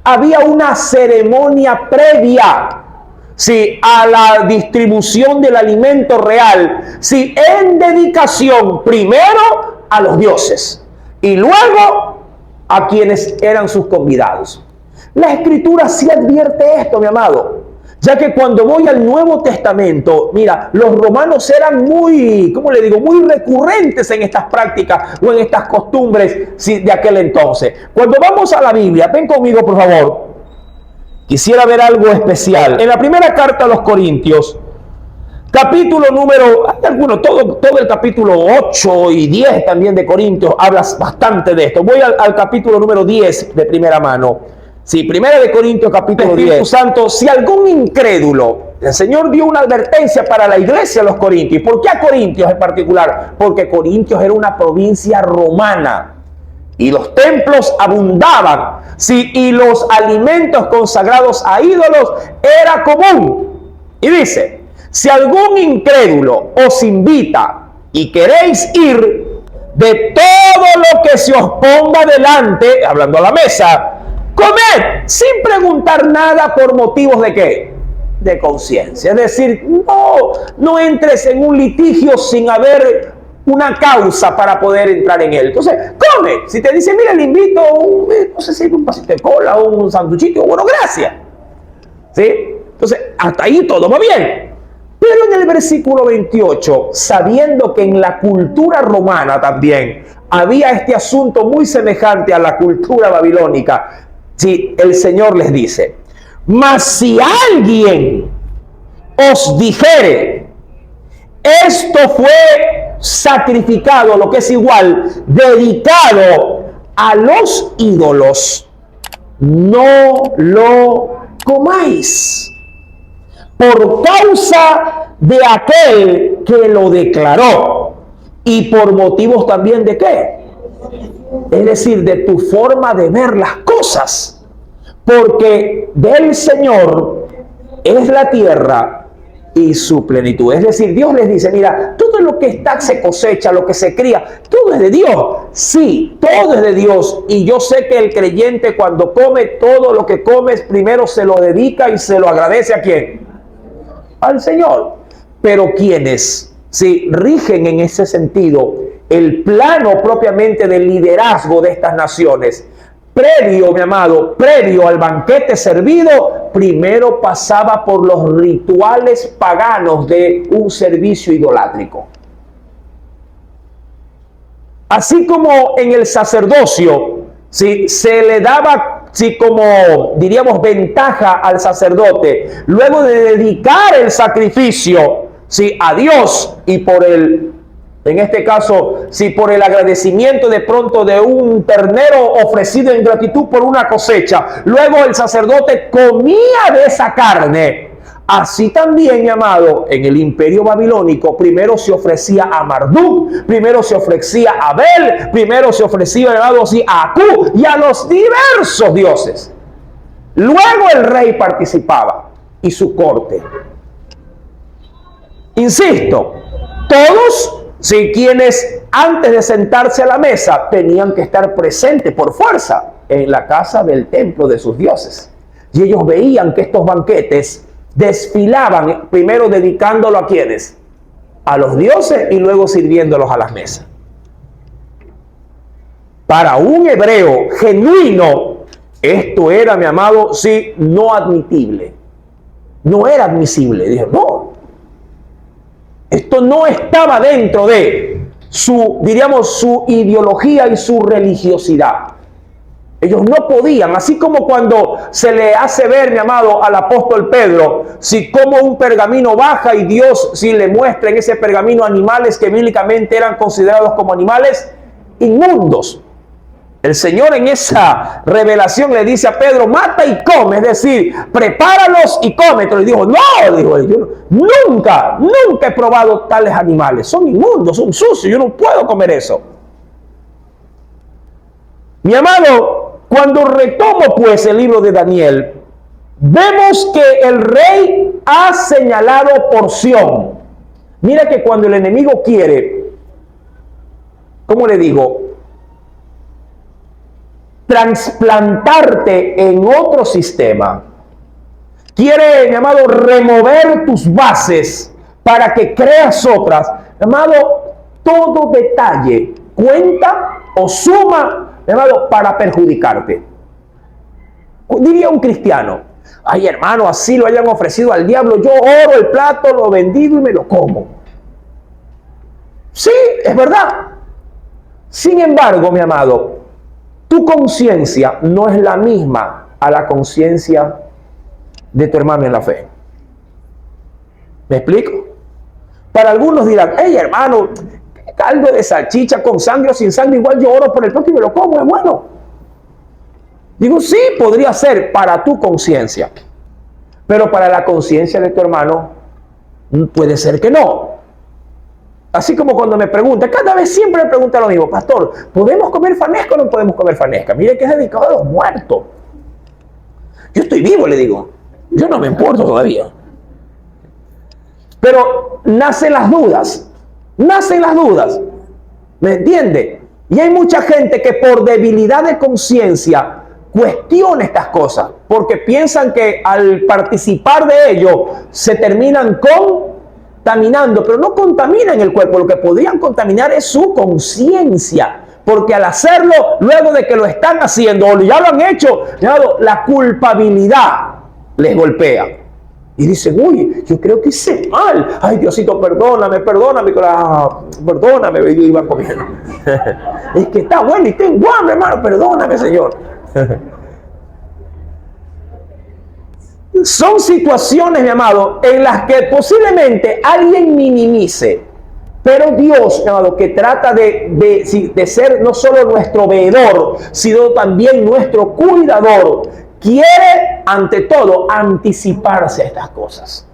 Había una ceremonia previa, a la distribución del alimento real, en dedicación primero a los dioses y luego a quienes eran sus convidados. La Escritura sí advierte esto, mi amado, ya que cuando voy al Nuevo Testamento, mira, los romanos eran muy recurrentes en estas prácticas o en estas costumbres de aquel entonces. Cuando vamos a la Biblia, ven conmigo por favor, quisiera ver algo especial. En la primera carta a los Corintios, capítulo número, todo el capítulo 8 y 10 también de Corintios, hablas bastante de esto. Voy al capítulo número 10 de primera mano. Primera de Corintios, capítulo 10. Santo, si algún incrédulo, el Señor dio una advertencia para la iglesia de los Corintios. ¿Por qué a Corintios en particular? Porque Corintios era una provincia romana y los templos abundaban, y los alimentos consagrados a ídolos era común. Y dice, si algún incrédulo os invita y queréis ir, de todo lo que se os ponga delante, hablando a la mesa, comed sin preguntar nada por motivos de ¿qué? De conciencia. Es decir, no entres en un litigio sin haber una causa para poder entrar en él. Entonces, come. Si te dice, mira, le invito un vasito de cola o un sanduchito, bueno, gracias. ¿Sí? Entonces, hasta ahí todo va bien. Pero en el versículo 28, sabiendo que en la cultura romana también había este asunto muy semejante a la cultura babilónica, el Señor les dice, mas si alguien os dijere, esto fue sacrificado, lo que es igual, dedicado a los ídolos, no lo comáis. por causa de aquel que lo declaró y por motivos también de qué, es decir, de tu forma de ver las cosas, porque del Señor es la tierra y su plenitud. Es decir, Dios les dice, mira, todo lo que está, se cosecha, lo que se cría, todo es de Dios. Sí, todo es de Dios. Y yo sé que el creyente cuando come todo lo que come, primero se lo dedica y se lo agradece ¿a quién? Al Señor. Pero quienes rigen en ese sentido el plano propiamente del liderazgo de estas naciones, previo, mi amado, previo al banquete servido, primero pasaba por los rituales paganos de un servicio idolátrico. Así como en el sacerdocio, se le daba, como diríamos, ventaja al sacerdote, luego de dedicar el sacrificio, a Dios y por en este caso, por el agradecimiento de pronto de un ternero ofrecido en gratitud por una cosecha, luego el sacerdote comía de esa carne. Así también, mi amado, en el imperio babilónico, primero se ofrecía a Marduk, primero se ofrecía a Abel, primero se ofrecía, mi amado, a Aku y a los diversos dioses. Luego el rey participaba y su corte. Insisto, todos quienes antes de sentarse a la mesa tenían que estar presentes por fuerza en la casa del templo de sus dioses. Y ellos veían que estos banquetes desfilaban, primero dedicándolo a quienes, a los dioses y luego sirviéndolos a las mesas. Para un hebreo genuino, esto era, mi amado, no admitible. No era admisible. Dijo, no. Esto no estaba dentro de su ideología y su religiosidad. Ellos no podían, así como cuando se le hace ver, mi amado, al apóstol Pedro, como un pergamino baja y Dios le muestra en ese pergamino animales que bíblicamente eran considerados como animales inmundos. El Señor en esa revelación le dice a Pedro, mata y come, es decir, prepáralos y cómetelo. Y dijo, no, dijo él, yo nunca he probado tales animales, son inmundos, son sucios, yo no puedo comer eso. Mi amado, cuando retomo pues el libro de Daniel, vemos que el rey ha señalado porción. Mira que cuando el enemigo quiere, ¿cómo le digo?, trasplantarte en otro sistema, quiere, mi amado, remover tus bases para que creas otras. Mi amado, todo detalle cuenta o suma, mi amado, para perjudicarte. Diría un cristiano, ay hermano, así lo hayan ofrecido al diablo, yo oro el plato, lo bendigo y me lo como. Sí, es verdad. Sin embargo, mi amado, tu conciencia no es la misma a la conciencia de tu hermano en la fe. ¿Me explico? Para algunos dirán, hey hermano, caldo de salchicha con sangre o sin sangre, igual yo oro por el plato y me lo como, es bueno. Digo, sí, podría ser para tu conciencia, pero para la conciencia de tu hermano puede ser que no. Así como cuando me pregunta, cada vez siempre me pregunta lo mismo, pastor, ¿podemos comer fanesca o no podemos comer fanesca? Mire que es dedicado a los muertos. Yo estoy vivo, le digo. Yo no me importo todavía. Pero nacen las dudas. ¿Me entiende? Y hay mucha gente que por debilidad de conciencia cuestiona estas cosas, porque piensan que al participar de ello se terminan contaminando, pero no contaminan el cuerpo, lo que podrían contaminar es su conciencia, porque al hacerlo, luego de que lo están haciendo o ya lo han hecho, la culpabilidad les golpea. Y dicen, uy, yo creo que hice mal. Ay, Diosito, perdóname. Perdóname, y iban comiendo. Es que está bueno y tengo hambre, hermano, perdóname, Señor. Son situaciones, mi amado, en las que posiblemente alguien minimice, pero Dios, mi amado, que trata de ser no solo nuestro veedor, sino también nuestro cuidador, quiere ante todo anticiparse a estas cosas.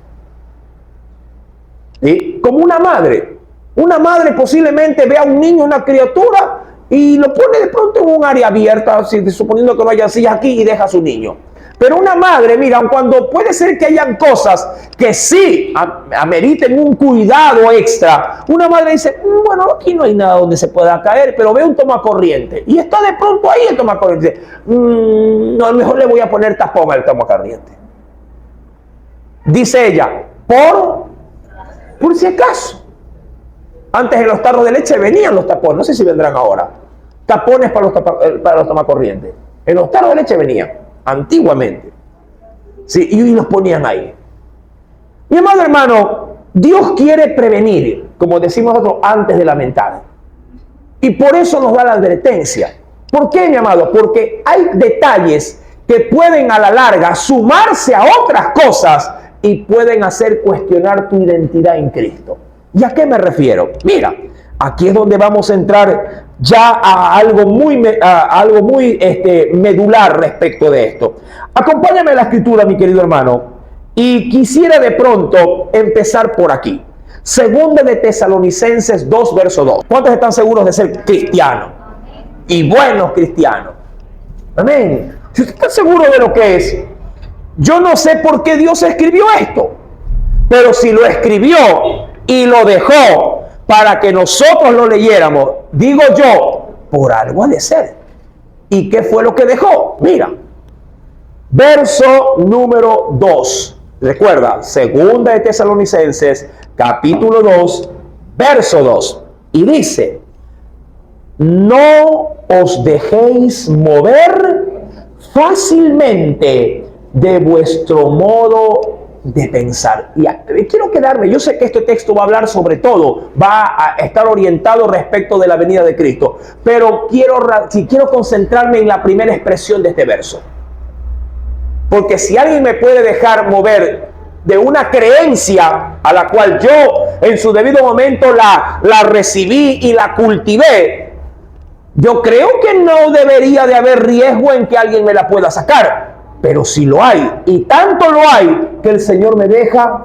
¿Sí? Como una madre. Una madre posiblemente ve a un niño, una criatura, y lo pone de pronto en un área abierta, suponiendo que no haya sillas aquí, y deja a su niño. Pero una madre, mira, cuando puede ser que hayan cosas que sí ameriten un cuidado extra, una madre dice, bueno, aquí no hay nada donde se pueda caer, pero ve un tomacorriente. Y está de pronto ahí el tomacorriente. No, a lo mejor le voy a poner tapón al tomacorriente. Dice ella, por si acaso. Antes en los tarros de leche venían los tapones, no sé si vendrán ahora. Tapones para los tomacorrientes. En los tarros de leche venían, antiguamente. Sí, y los ponían ahí. Mi amado hermano, Dios quiere prevenir, como decimos nosotros, antes de lamentar. Y por eso nos da la advertencia. ¿Por qué, mi amado? Porque hay detalles que pueden a la larga sumarse a otras cosas y pueden hacer cuestionar tu identidad en Cristo. ¿Y a qué me refiero? Mira, aquí es donde vamos a entrar ya a algo muy medular respecto de esto. Acompáñame a la escritura, mi querido hermano, y quisiera de pronto empezar por aquí. Segunda de Tesalonicenses 2, verso 2. ¿Cuántos están seguros de ser cristianos? Y buenos cristianos. Amén. Si usted está seguro de lo que es, yo no sé por qué Dios escribió esto, pero si lo escribió y lo dejó para que nosotros lo leyéramos, digo yo, por algo ha de ser. ¿Y qué fue lo que dejó? Mira, verso número 2. Recuerda, segunda de Tesalonicenses, capítulo 2, verso 2. Y dice, no os dejéis mover fácilmente de vuestro modo de pensar. Y quiero quedarme, yo sé que este texto va a hablar sobre todo, va a estar orientado respecto de la venida de Cristo, pero quiero concentrarme en la primera expresión de este verso. Porque si alguien me puede dejar mover de una creencia a la cual yo en su debido momento la recibí y la cultivé, yo creo que no debería de haber riesgo en que alguien me la pueda sacar. Pero si lo hay, y tanto lo hay, que el Señor me deja,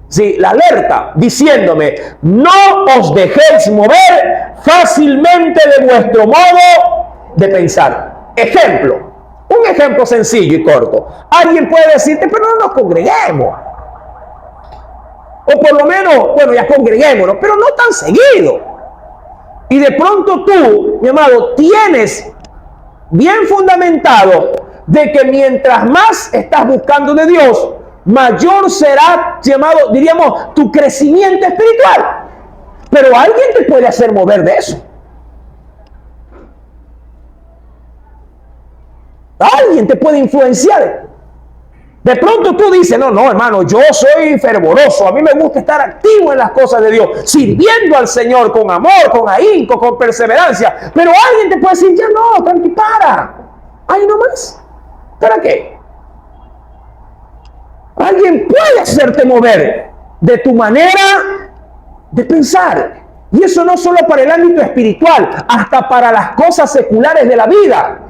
sí, la alerta, diciéndome, no os dejéis mover fácilmente de vuestro modo de pensar. Ejemplo, un ejemplo sencillo y corto. Alguien puede decirte, pero no nos congreguemos. O por lo menos, bueno, ya congreguémonos, pero no tan seguido. Y de pronto tú, mi amado, tienes bien fundamentado de que mientras más estás buscando de Dios, mayor será, llamado, diríamos, tu crecimiento espiritual. Pero alguien te puede hacer mover de eso. Alguien te puede influenciar. De pronto tú dices, no, hermano, yo soy fervoroso, a mí me gusta estar activo en las cosas de Dios, sirviendo al Señor con amor, con ahínco, con perseverancia. Pero alguien te puede decir, ya no, tranqui, para. Ahí nomás. ¿Para qué? Alguien puede hacerte mover de tu manera de pensar. Y eso no solo para el ámbito espiritual, hasta para las cosas seculares de la vida.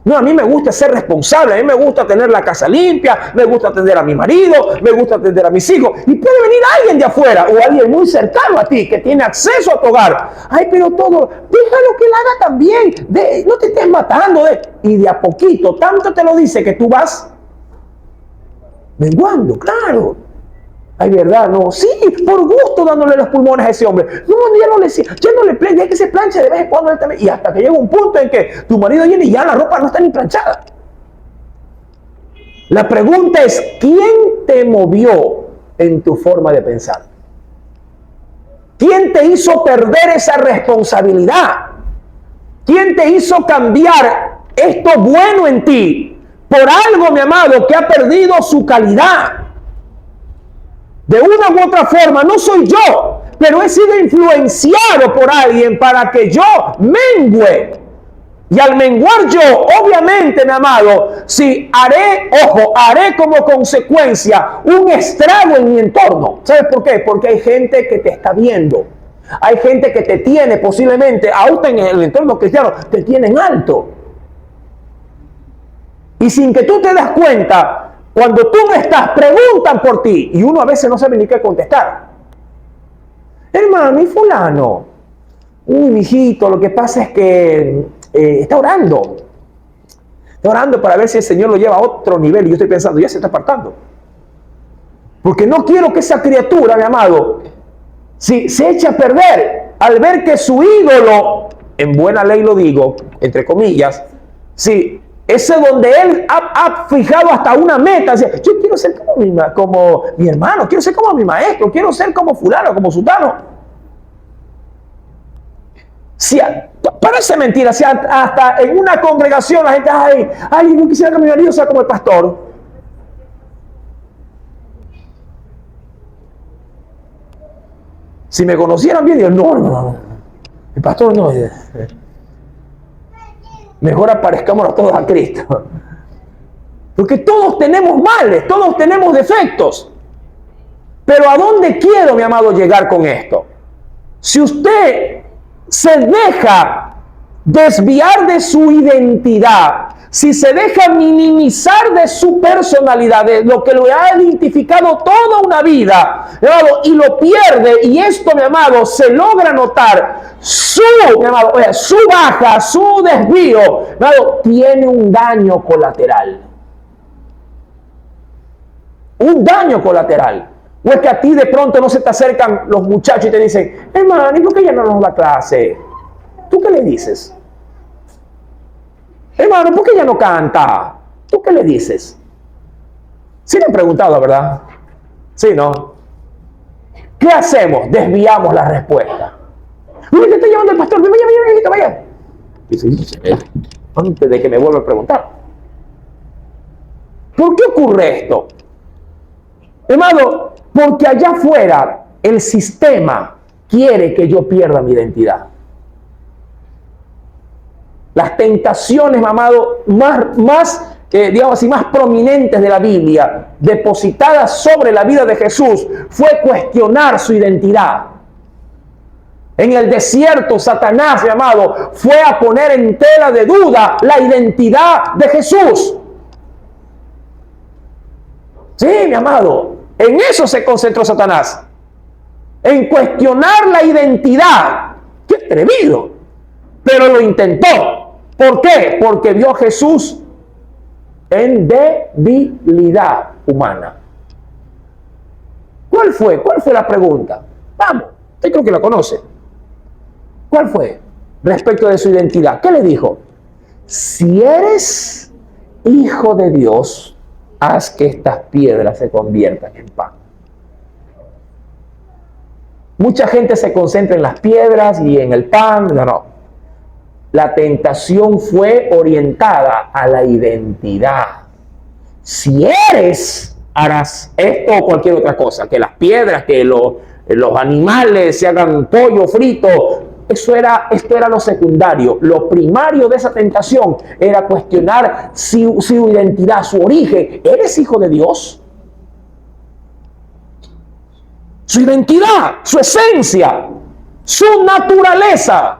No, a mí me gusta ser responsable, a mí me gusta tener la casa limpia, me gusta atender a mi marido, me gusta atender a mis hijos. Y puede venir alguien de afuera o alguien muy cercano a ti que tiene acceso a tu hogar. Ay, pero todo, déjalo que él haga también, no te estés matando. Y de a poquito, tanto te lo dice que tú vas menguando, claro. Ay, verdad, no, sí, por gusto dándole los pulmones a ese hombre. No, ya no le plancha, deja que se planche de vez en cuando él también. Y hasta que llega un punto en que tu marido viene y ya la ropa no está ni planchada. La pregunta es, ¿quién te movió en tu forma de pensar? ¿Quién te hizo perder esa responsabilidad? ¿Quién te hizo cambiar esto bueno en ti por algo, mi amado, que ha perdido su calidad? De una u otra forma, no soy yo, pero he sido influenciado por alguien para que yo mengue. Y al menguar yo, obviamente, mi amado, si haré como consecuencia un estrago en mi entorno. ¿Sabes por qué? Porque hay gente que te está viendo. Hay gente que te tiene posiblemente, aún en el entorno cristiano, te tienen alto. Y sin que tú te das cuenta, cuando tú no estás, preguntan por ti. Y uno a veces no sabe ni qué contestar. hermano, y fulano, mijito, lo que pasa es que está orando para ver si el Señor lo lleva a otro nivel. Y yo estoy pensando, ya se está apartando. Porque no quiero que esa criatura, mi amado, si se eche a perder al ver que su ídolo, en buena ley lo digo, entre comillas, si ese donde él ha fijado hasta una meta, dice, yo quiero ser como mi hermano, quiero ser como mi maestro, quiero ser como fulano, como sultano. Si parece mentira, si hasta en una congregación la gente, ay, yo quisiera que mi marido sea como el pastor. Si me conocieran bien, yo no, el pastor no. Mejor aparezcámonos todos a Cristo. Porque todos tenemos males, todos tenemos defectos. Pero ¿a dónde quiero, mi amado, llegar con esto? Si usted se deja desviar de su identidad, si se deja minimizar de su personalidad, de lo que lo ha identificado toda una vida, mi amado, y lo pierde, y esto, mi amado, se logra notar, su baja, su desvío, mi amado, tiene un daño colateral. Un daño colateral. O es que a ti de pronto no se te acercan los muchachos y te dicen, hermano, ¿y por qué ya no nos da clase? ¿Tú qué le dices? Hermano, ¿por qué ya no canta? ¿Tú qué le dices? Sí le han preguntado, ¿verdad? Sí, ¿no? ¿Qué hacemos? Desviamos la respuesta. Mira, te está llevando el pastor. Vaya. Dice, antes de que me vuelva a preguntar. ¿Por qué ocurre esto? Hermano, porque allá afuera el sistema quiere que yo pierda mi identidad. Las tentaciones, amado, más prominentes de la Biblia, depositadas sobre la vida de Jesús, fue cuestionar su identidad. En el desierto, Satanás, mi amado, fue a poner en tela de duda la identidad de Jesús. Sí, mi amado, en eso se concentró Satanás. En cuestionar la identidad. ¡Qué atrevido! Pero lo intentó. ¿Por qué? Porque vio a Jesús en debilidad humana. ¿Cuál fue? ¿Cuál fue la pregunta? Vamos, usted creo que la conoce. ¿Cuál fue? Respecto de su identidad. ¿Qué le dijo? Si eres hijo de Dios, haz que estas piedras se conviertan en pan. Mucha gente se concentra en las piedras y en el pan. No. La tentación fue orientada a la identidad. Si eres, harás esto o cualquier otra cosa. Que las piedras, que los animales se hagan pollo frito. Esto era lo secundario. Lo primario de esa tentación era cuestionar su identidad, su origen. ¿Eres hijo de Dios? Su identidad, su esencia, su naturaleza.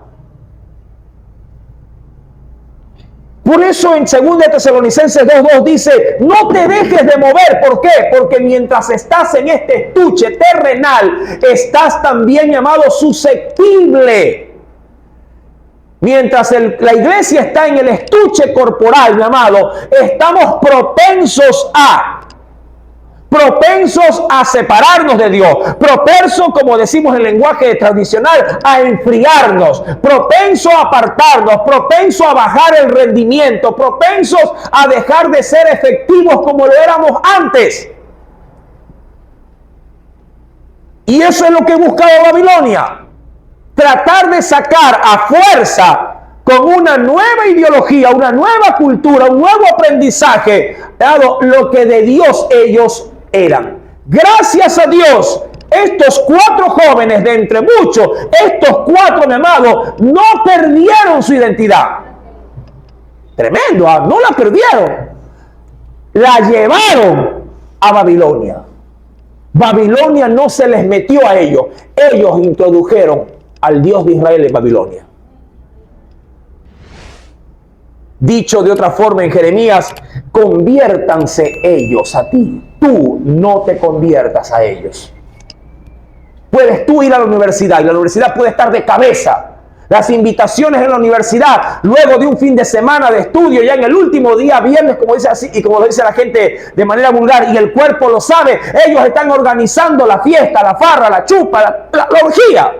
Por eso en 2 Tesalonicenses 2:2 dice, no te dejes de mover. ¿Por qué? Porque mientras estás en este estuche terrenal, estás también, llamado, susceptible. Mientras la iglesia está en el estuche corporal, mi amado, estamos propensos a separarnos de Dios, propenso, como decimos en lenguaje tradicional, a enfriarnos, propenso a apartarnos, propenso a bajar el rendimiento, propensos a dejar de ser efectivos como lo éramos antes. Y eso es lo que buscaba Babilonia, tratar de sacar a fuerza, con una nueva ideología, una nueva cultura, un nuevo aprendizaje, dado lo que de Dios ellos eran. Gracias a Dios, estos 4 jóvenes de entre muchos, estos 4, mi amado, no perdieron su identidad. Tremendo, no la perdieron. La llevaron a Babilonia. Babilonia no se les metió a ellos. Ellos introdujeron al Dios de Israel en Babilonia. Dicho de otra forma en Jeremías, conviértanse ellos a ti. Tú no te conviertas a ellos. puedes tú ir a la universidad y la universidad puede estar de cabeza. Las invitaciones en la universidad, luego de un fin de semana de estudio, ya en el último día, viernes, como dice así, y como lo dice la gente de manera vulgar, y el cuerpo lo sabe, ellos están organizando la fiesta, la farra, la chupa, la orgía.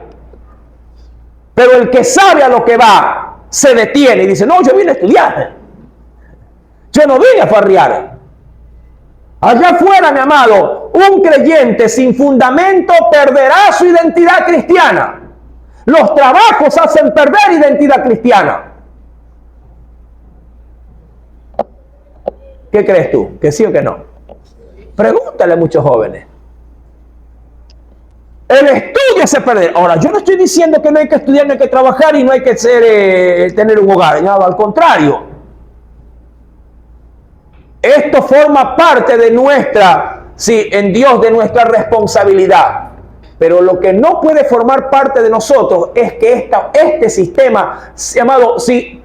Pero el que sabe a lo que va, se detiene y dice, no, yo vine a estudiar. Yo no vine a farrear. Allá afuera, mi amado, un creyente sin fundamento perderá su identidad cristiana. Los trabajos hacen perder identidad cristiana. ¿Qué crees tú? ¿Que sí o que no? Pregúntale a muchos jóvenes. El estudio hace perder. Ahora, yo no estoy diciendo que no hay que estudiar, no hay que trabajar y no hay que tener un hogar. No, al contrario. Esto forma parte de nuestra, sí, en Dios, de nuestra responsabilidad. Pero lo que no puede formar parte de nosotros es que este sistema, llamado, sí,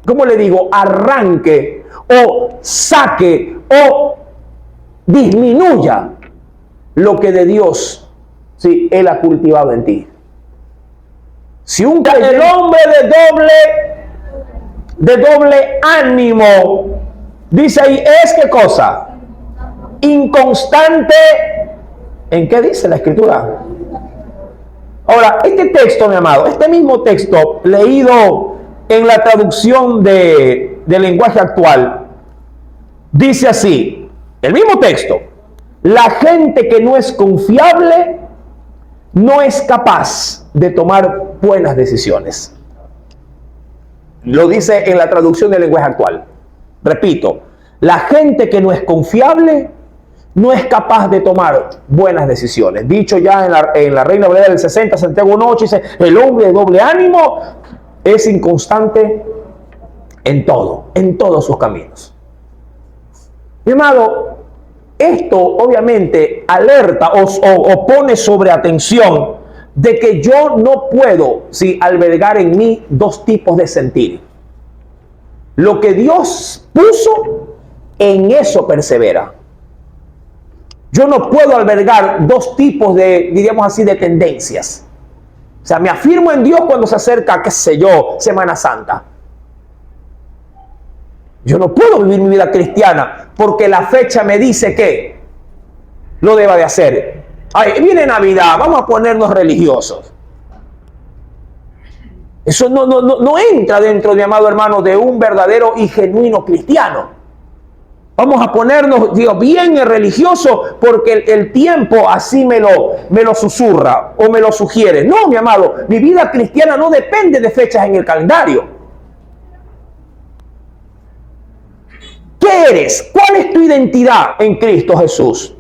¿cómo le digo? Arranque o saque o disminuya lo que de Dios, sí, Él ha cultivado en ti. Si el hombre de doble ánimo, dice ahí, es ¿qué cosa? Inconstante. ¿En qué dice la Escritura? Ahora, este texto, mi amado, este mismo texto leído en la traducción del lenguaje actual, dice así, el mismo texto: la gente que no es confiable no es capaz de tomar buenas decisiones. Lo dice en la traducción del lenguaje actual. Repito, la gente que no es confiable no es capaz de tomar buenas decisiones. Dicho ya en la Reina Valera del 60, Santiago 1:8, dice, el hombre de doble ánimo es inconstante en todos sus caminos. Mi amado, esto obviamente alerta o pone sobre atención de que yo no puedo, sí, albergar en mí dos tipos de sentir. Lo que Dios puso, en eso persevera. Yo no puedo albergar dos tipos de, diríamos así, de tendencias. O sea, me afirmo en Dios cuando se acerca, qué sé yo, Semana Santa. Yo no puedo vivir mi vida cristiana porque la fecha me dice que lo deba de hacer. Ay, viene Navidad, vamos a ponernos religiosos. Eso no entra dentro, mi amado hermano, de un verdadero y genuino cristiano. Vamos a ponernos, digo, bien religioso porque el tiempo así me lo susurra o me lo sugiere. No, mi amado, mi vida cristiana no depende de fechas en el calendario. ¿Qué eres? ¿Cuál es tu identidad en Cristo Jesús?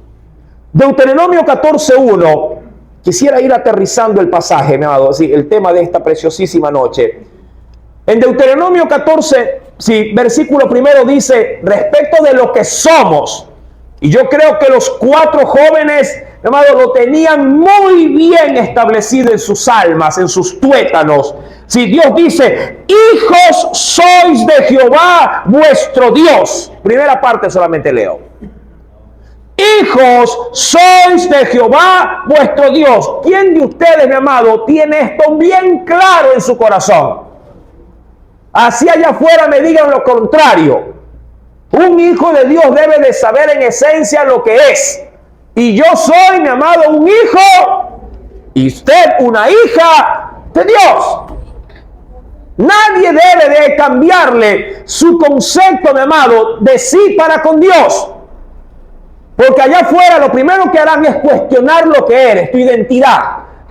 Deuteronomio 14:1. Quisiera ir aterrizando el pasaje, mi amado, sí, el tema de esta preciosísima noche. En Deuteronomio 14, sí, versículo 1 dice, respecto de lo que somos. Y yo creo que los 4 jóvenes, mi amado, lo tenían muy bien establecido en sus almas, en sus tuétanos. Si Dios dice, hijos sois de Jehová vuestro Dios. Primera parte solamente leo. Hijos sois de Jehová vuestro Dios. ¿Quién de ustedes, mi amado, tiene esto bien claro en su corazón? Así allá afuera me digan lo contrario. Un hijo de Dios debe de saber en esencia lo que es. Y yo soy, mi amado, un hijo y usted una hija de Dios. Nadie debe de cambiarle su concepto, mi amado, de sí para con Dios. Porque allá afuera lo primero que harán es cuestionar lo que eres, tu identidad.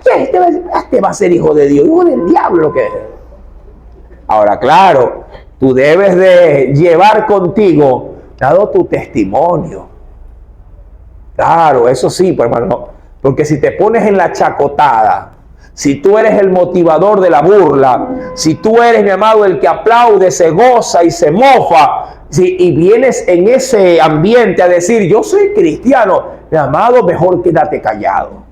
Este va a ser hijo de Dios, hijo del diablo lo que es. Ahora, claro, tú debes de llevar contigo, dado tu testimonio. Claro, eso sí, pues, hermano, porque si te pones en la chacotada, si tú eres el motivador de la burla, si tú eres, mi amado, el que aplaude, se goza y se mofa, ¿sí? Y vienes en ese ambiente a decir, yo soy cristiano, mi amado, mejor quédate callado.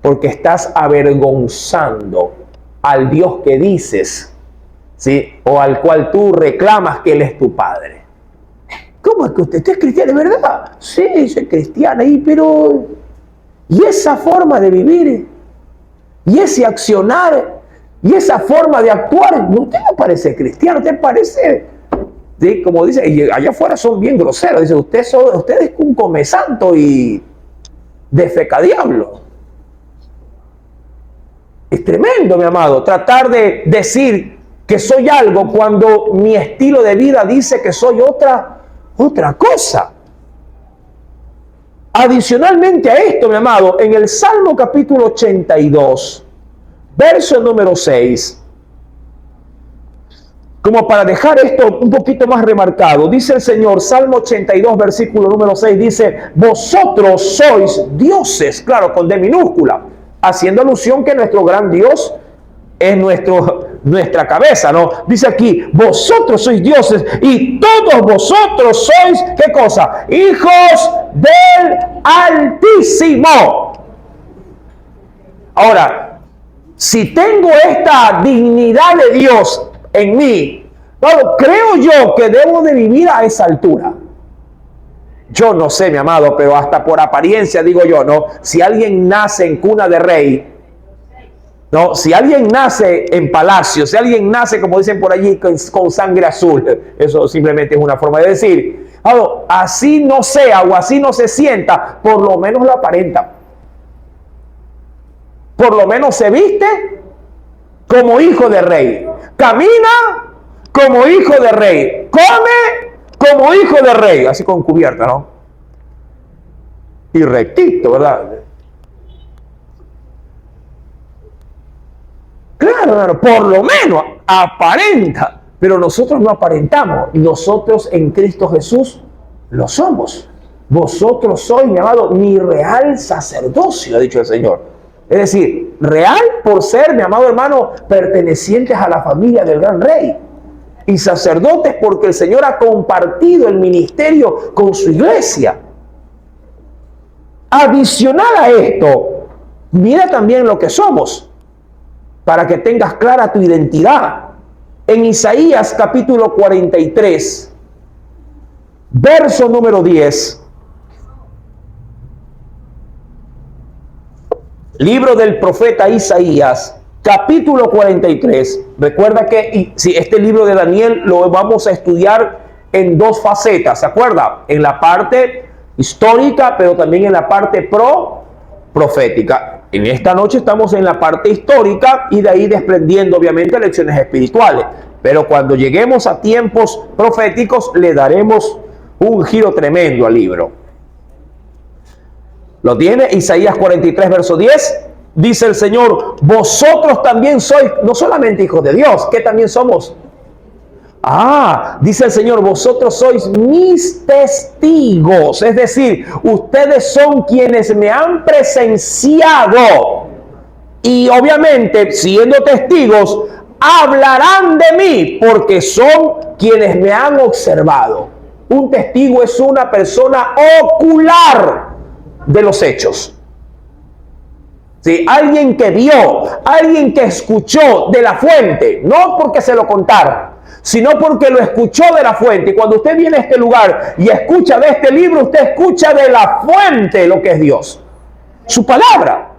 Porque estás avergonzando al Dios que dices, ¿sí? O al cual tú reclamas que Él es tu Padre. ¿Cómo es que usted es cristiano? ¿De verdad? Sí, soy cristiana, pero... ¿y esa forma de vivir? y ese accionar y esa forma de actuar, no te parece cristiano, te parece, ¿sí? Como dice, y allá afuera son bien groseros, dice, usted es un comesanto y defecadiablo. Es tremendo, mi amado, tratar de decir que soy algo cuando mi estilo de vida dice que soy otra cosa. Adicionalmente a esto, mi amado, en el Salmo capítulo 82, verso número 6, como para dejar esto un poquito más remarcado, dice el Señor, Salmo 82, versículo número 6, dice, vosotros sois dioses, claro, con D minúscula, haciendo alusión que nuestro gran Dios es nuestra cabeza, ¿no? Dice aquí, vosotros sois dioses y todos vosotros sois, ¿qué cosa? Hijos del Altísimo. Ahora, si tengo esta dignidad de Dios en mí, bueno, creo yo que debo de vivir a esa altura. Yo no sé, mi amado, pero hasta por apariencia digo yo, ¿no? Si alguien nace en cuna de rey, ¿no? Si alguien nace en palacio, si alguien nace, como dicen por allí, con sangre azul, eso simplemente es una forma de decir, así no sea o así no se sienta, por lo menos lo aparenta. Por lo menos se viste como hijo de rey, camina como hijo de rey, come como hijo de rey, así con cubierta, ¿no? Y rectito, ¿verdad? Claro, por lo menos aparenta, pero nosotros no aparentamos, nosotros en Cristo Jesús lo somos. Vosotros sois, mi amado, mi real sacerdocio, ha dicho el Señor. Es decir, real por ser, mi amado hermano, pertenecientes a la familia del gran rey. Y sacerdotes porque el Señor ha compartido el ministerio con su iglesia. Adicional a esto, mira también lo que somos, para que tengas clara tu identidad. En Isaías capítulo 43, verso número 10, libro del profeta Isaías, capítulo 43. Recuerda que si este libro de Daniel lo vamos a estudiar en dos facetas, ¿se acuerda? En la parte histórica, pero también en la parte profética. En esta noche estamos en la parte histórica y de ahí desprendiendo obviamente lecciones espirituales. Pero cuando lleguemos a tiempos proféticos le daremos un giro tremendo al libro. ¿Lo tiene? Isaías 43, verso 10. Dice el Señor, vosotros también sois, no solamente hijos de Dios, ¿qué también somos? Dice el Señor, vosotros sois mis testigos. Es decir, ustedes son quienes me han presenciado. Y obviamente, siendo testigos, hablarán de mí porque son quienes me han observado. Un testigo es una persona ocular de los hechos. ¿Sí? Alguien que vio, alguien que escuchó de la fuente, no porque se lo contaron, sino porque lo escuchó de la fuente. Y cuando usted viene a este lugar y escucha de este libro, usted escucha de la fuente lo que es Dios, su palabra.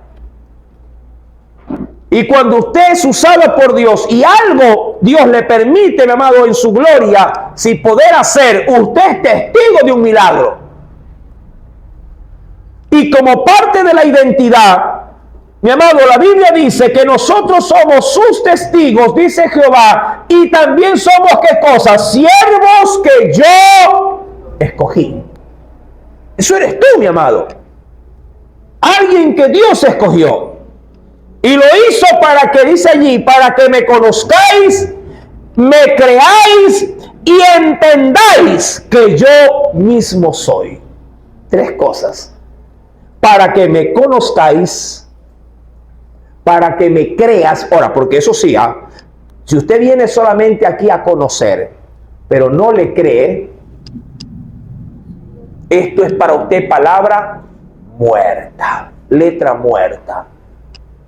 Y cuando usted es usado por Dios y algo Dios le permite, mi amado, en su gloria, sin poder hacer, usted es testigo de un milagro. Y como parte de la identidad, mi amado, la Biblia dice que nosotros somos sus testigos, dice Jehová, y también somos, ¿qué cosa? Siervos que yo escogí. Eso eres tú, mi amado. Alguien que Dios escogió. Y lo hizo para que, dice allí, para que me conozcáis, me creáis y entendáis que yo mismo soy. Tres cosas. Para que me conozcáis, para que me creas. Ahora, porque eso sí, si usted viene solamente aquí a conocer, pero no le cree, esto es para usted palabra muerta, letra muerta.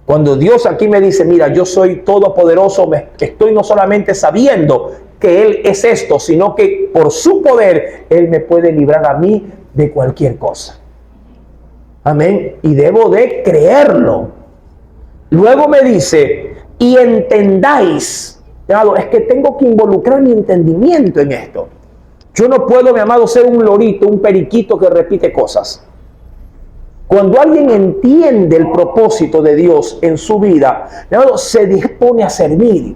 Cuando Dios aquí me dice, mira, yo soy todopoderoso, estoy no solamente sabiendo que Él es esto, sino que por su poder Él me puede librar a mí de cualquier cosa. Amén. Y debo de creerlo. Luego me dice, y entendáis. Es que tengo que involucrar mi entendimiento en esto. Yo no puedo, mi amado, ser un lorito, un periquito que repite cosas. Cuando alguien entiende el propósito de Dios en su vida, mi amado, se dispone a servir.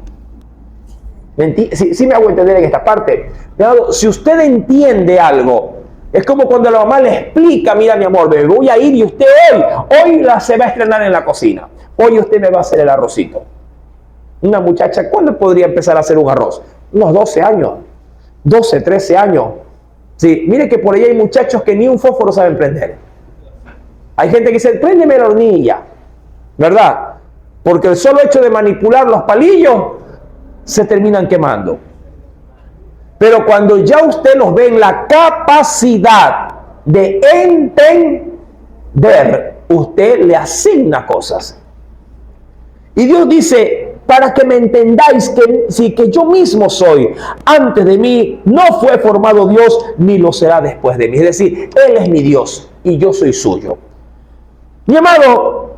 Sí me hago entender en esta parte. Mi amado, si usted entiende algo, es como cuando la mamá le explica, mira mi amor, me voy a ir y usted hoy se va a estrenar en la cocina. Hoy usted me va a hacer el arrocito. Una muchacha, ¿cuándo podría empezar a hacer un arroz? Unos 12 años, 12, 13 años. Sí, mire que por ahí hay muchachos que ni un fósforo saben prender. Hay gente que dice, préndeme la hornilla, ¿verdad? Porque el solo hecho de manipular los palillos se terminan quemando. Pero cuando ya usted los ve en la capacidad de entender, usted le asigna cosas. Y Dios dice, para que me entendáis que yo mismo soy, antes de mí no fue formado Dios, ni lo será después de mí. Es decir, Él es mi Dios y yo soy suyo. Mi amado,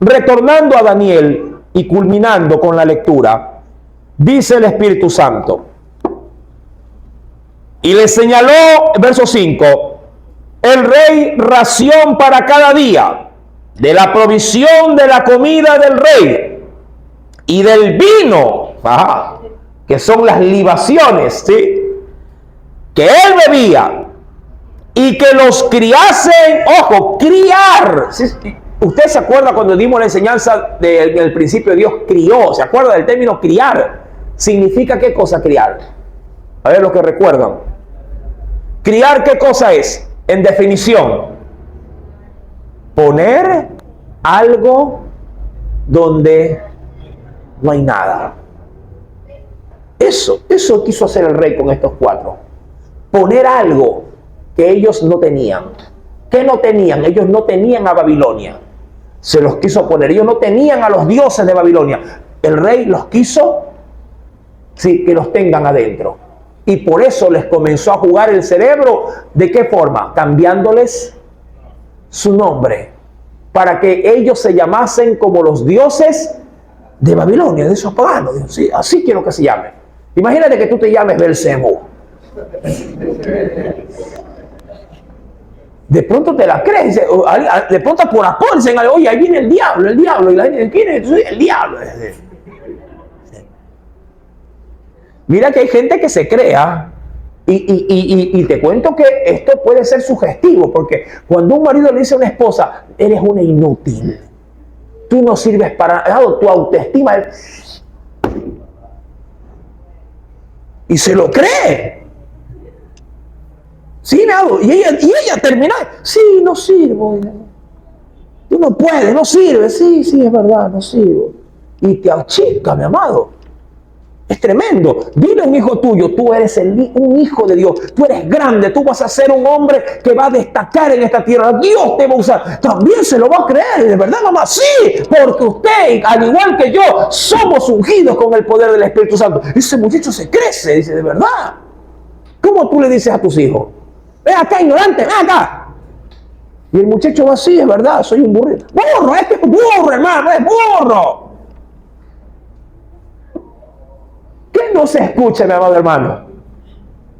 retornando a Daniel y culminando con la lectura, dice el Espíritu Santo, y le señaló, verso 5, el rey ración para cada día, de la provisión de la comida del rey y del vino, que son las libaciones, ¿sí?, que él bebía, y que los criasen, ojo, criar. ¿Sí? Usted se acuerda cuando dimos la enseñanza del principio, Dios crió, ¿se acuerda del término criar? ¿Significa qué cosa criar? A ver los que recuerdan. Criar, ¿qué cosa es? En definición, poner algo donde no hay nada. Eso quiso hacer el rey con estos 4. Poner algo que ellos no tenían. ¿Qué no tenían? Ellos no tenían a Babilonia. Se los quiso poner. Ellos no tenían a los dioses de Babilonia. El rey los quiso, sí, que los tengan adentro. Y por eso les comenzó a jugar el cerebro. ¿De qué forma? Cambiándoles su nombre, para que ellos se llamasen como los dioses de Babilonia, de esos paganos. Sí, así quiero que se llamen. Imagínate que tú te llames Belcebú. De pronto te la crees, de pronto por apor dicen, oye, ahí viene el diablo, y la gente, ¿quién es? El diablo. Mira que hay gente que se crea, y te cuento que esto puede ser sugestivo, porque cuando un marido le dice a una esposa, eres una inútil, tú no sirves para nada, tu autoestima es... y se lo cree. Sí, no, y ella termina, sí, no sirvo. Tú no puedes, no sirves. Sí, es verdad, no sirvo. Y te achica, mi amado. Es tremendo. Dile a un hijo tuyo, tú eres un hijo de Dios. Tú eres grande, tú vas a ser un hombre que va a destacar en esta tierra. Dios te va a usar. También se lo va a creer, ¿de verdad, mamá? Sí, porque usted, al igual que yo, somos ungidos con el poder del Espíritu Santo. Ese muchacho se crece, dice, ¿de verdad? ¿Cómo tú le dices a tus hijos? Ven acá, ignorante, ven acá. Y el muchacho va así, es verdad, soy un burro. Burro, este es burro, hermano, es burro. ¿Qué no se escucha, mi amado hermano?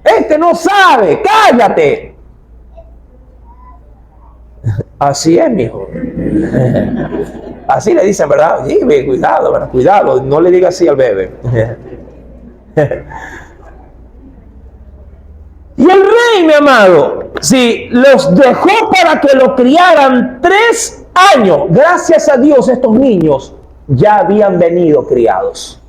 Este no sabe, cállate. Así es, mijo. Así le dicen, ¿verdad? Sí, cuidado, ¿verdad? Cuidado, no le diga así al bebé. Y el rey, mi amado, sí, los dejó para que lo criaran 3 años. Gracias a Dios, estos niños ya habían venido criados.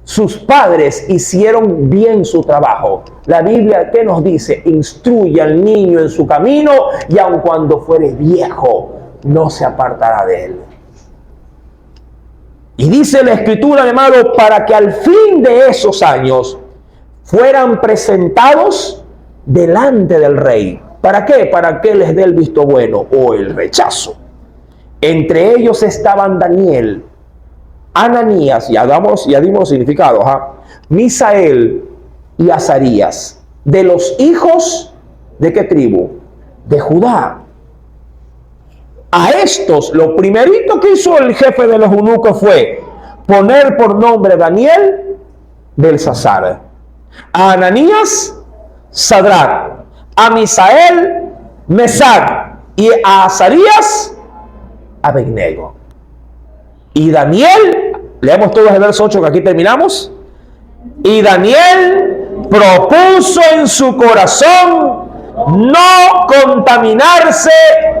Sus padres hicieron bien su trabajo. La Biblia, ¿qué nos dice? Instruye al niño en su camino y aun cuando fuere viejo, no se apartará de él. Y dice la Escritura, mi amado, para que al fin de esos años fueran presentados delante del rey. ¿Para qué? Para que les dé el visto bueno o el rechazo. Entre ellos estaban Daniel, Ananías, ya dimos significados, Misael y Azarías, de los hijos, ¿de qué tribu? De Judá. A estos, lo primerito que hizo el jefe de los eunucos fue poner por nombre Daniel, Belsasar. A Ananías, Sadrach. A Misael, Mesac. Y a Azarías, Abednego. Y Daniel, leemos todos el verso 8 que aquí terminamos. Y Daniel propuso en su corazón no contaminarse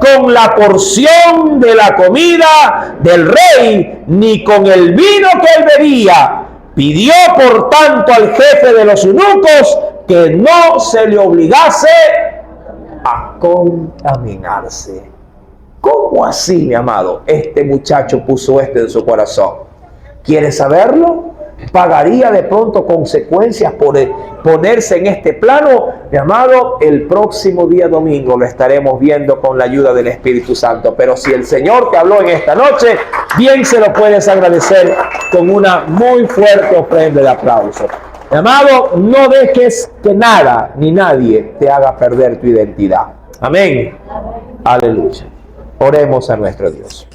con la porción de la comida del rey, ni con el vino que él bebía. Pidió por tanto al jefe de los eunucos que no se le obligase a contaminarse. ¿Cómo así, mi amado? Este muchacho puso esto en su corazón. ¿Quieres saberlo? ¿Pagaría de pronto consecuencias por ponerse en este plano? Mi amado, el próximo día domingo lo estaremos viendo con la ayuda del Espíritu Santo. Pero si el Señor te habló en esta noche, bien se lo puedes agradecer con una muy fuerte ofrenda de aplauso. Mi amado, no dejes que nada ni nadie te haga perder tu identidad. Amén. Aleluya. Oremos a nuestro Dios.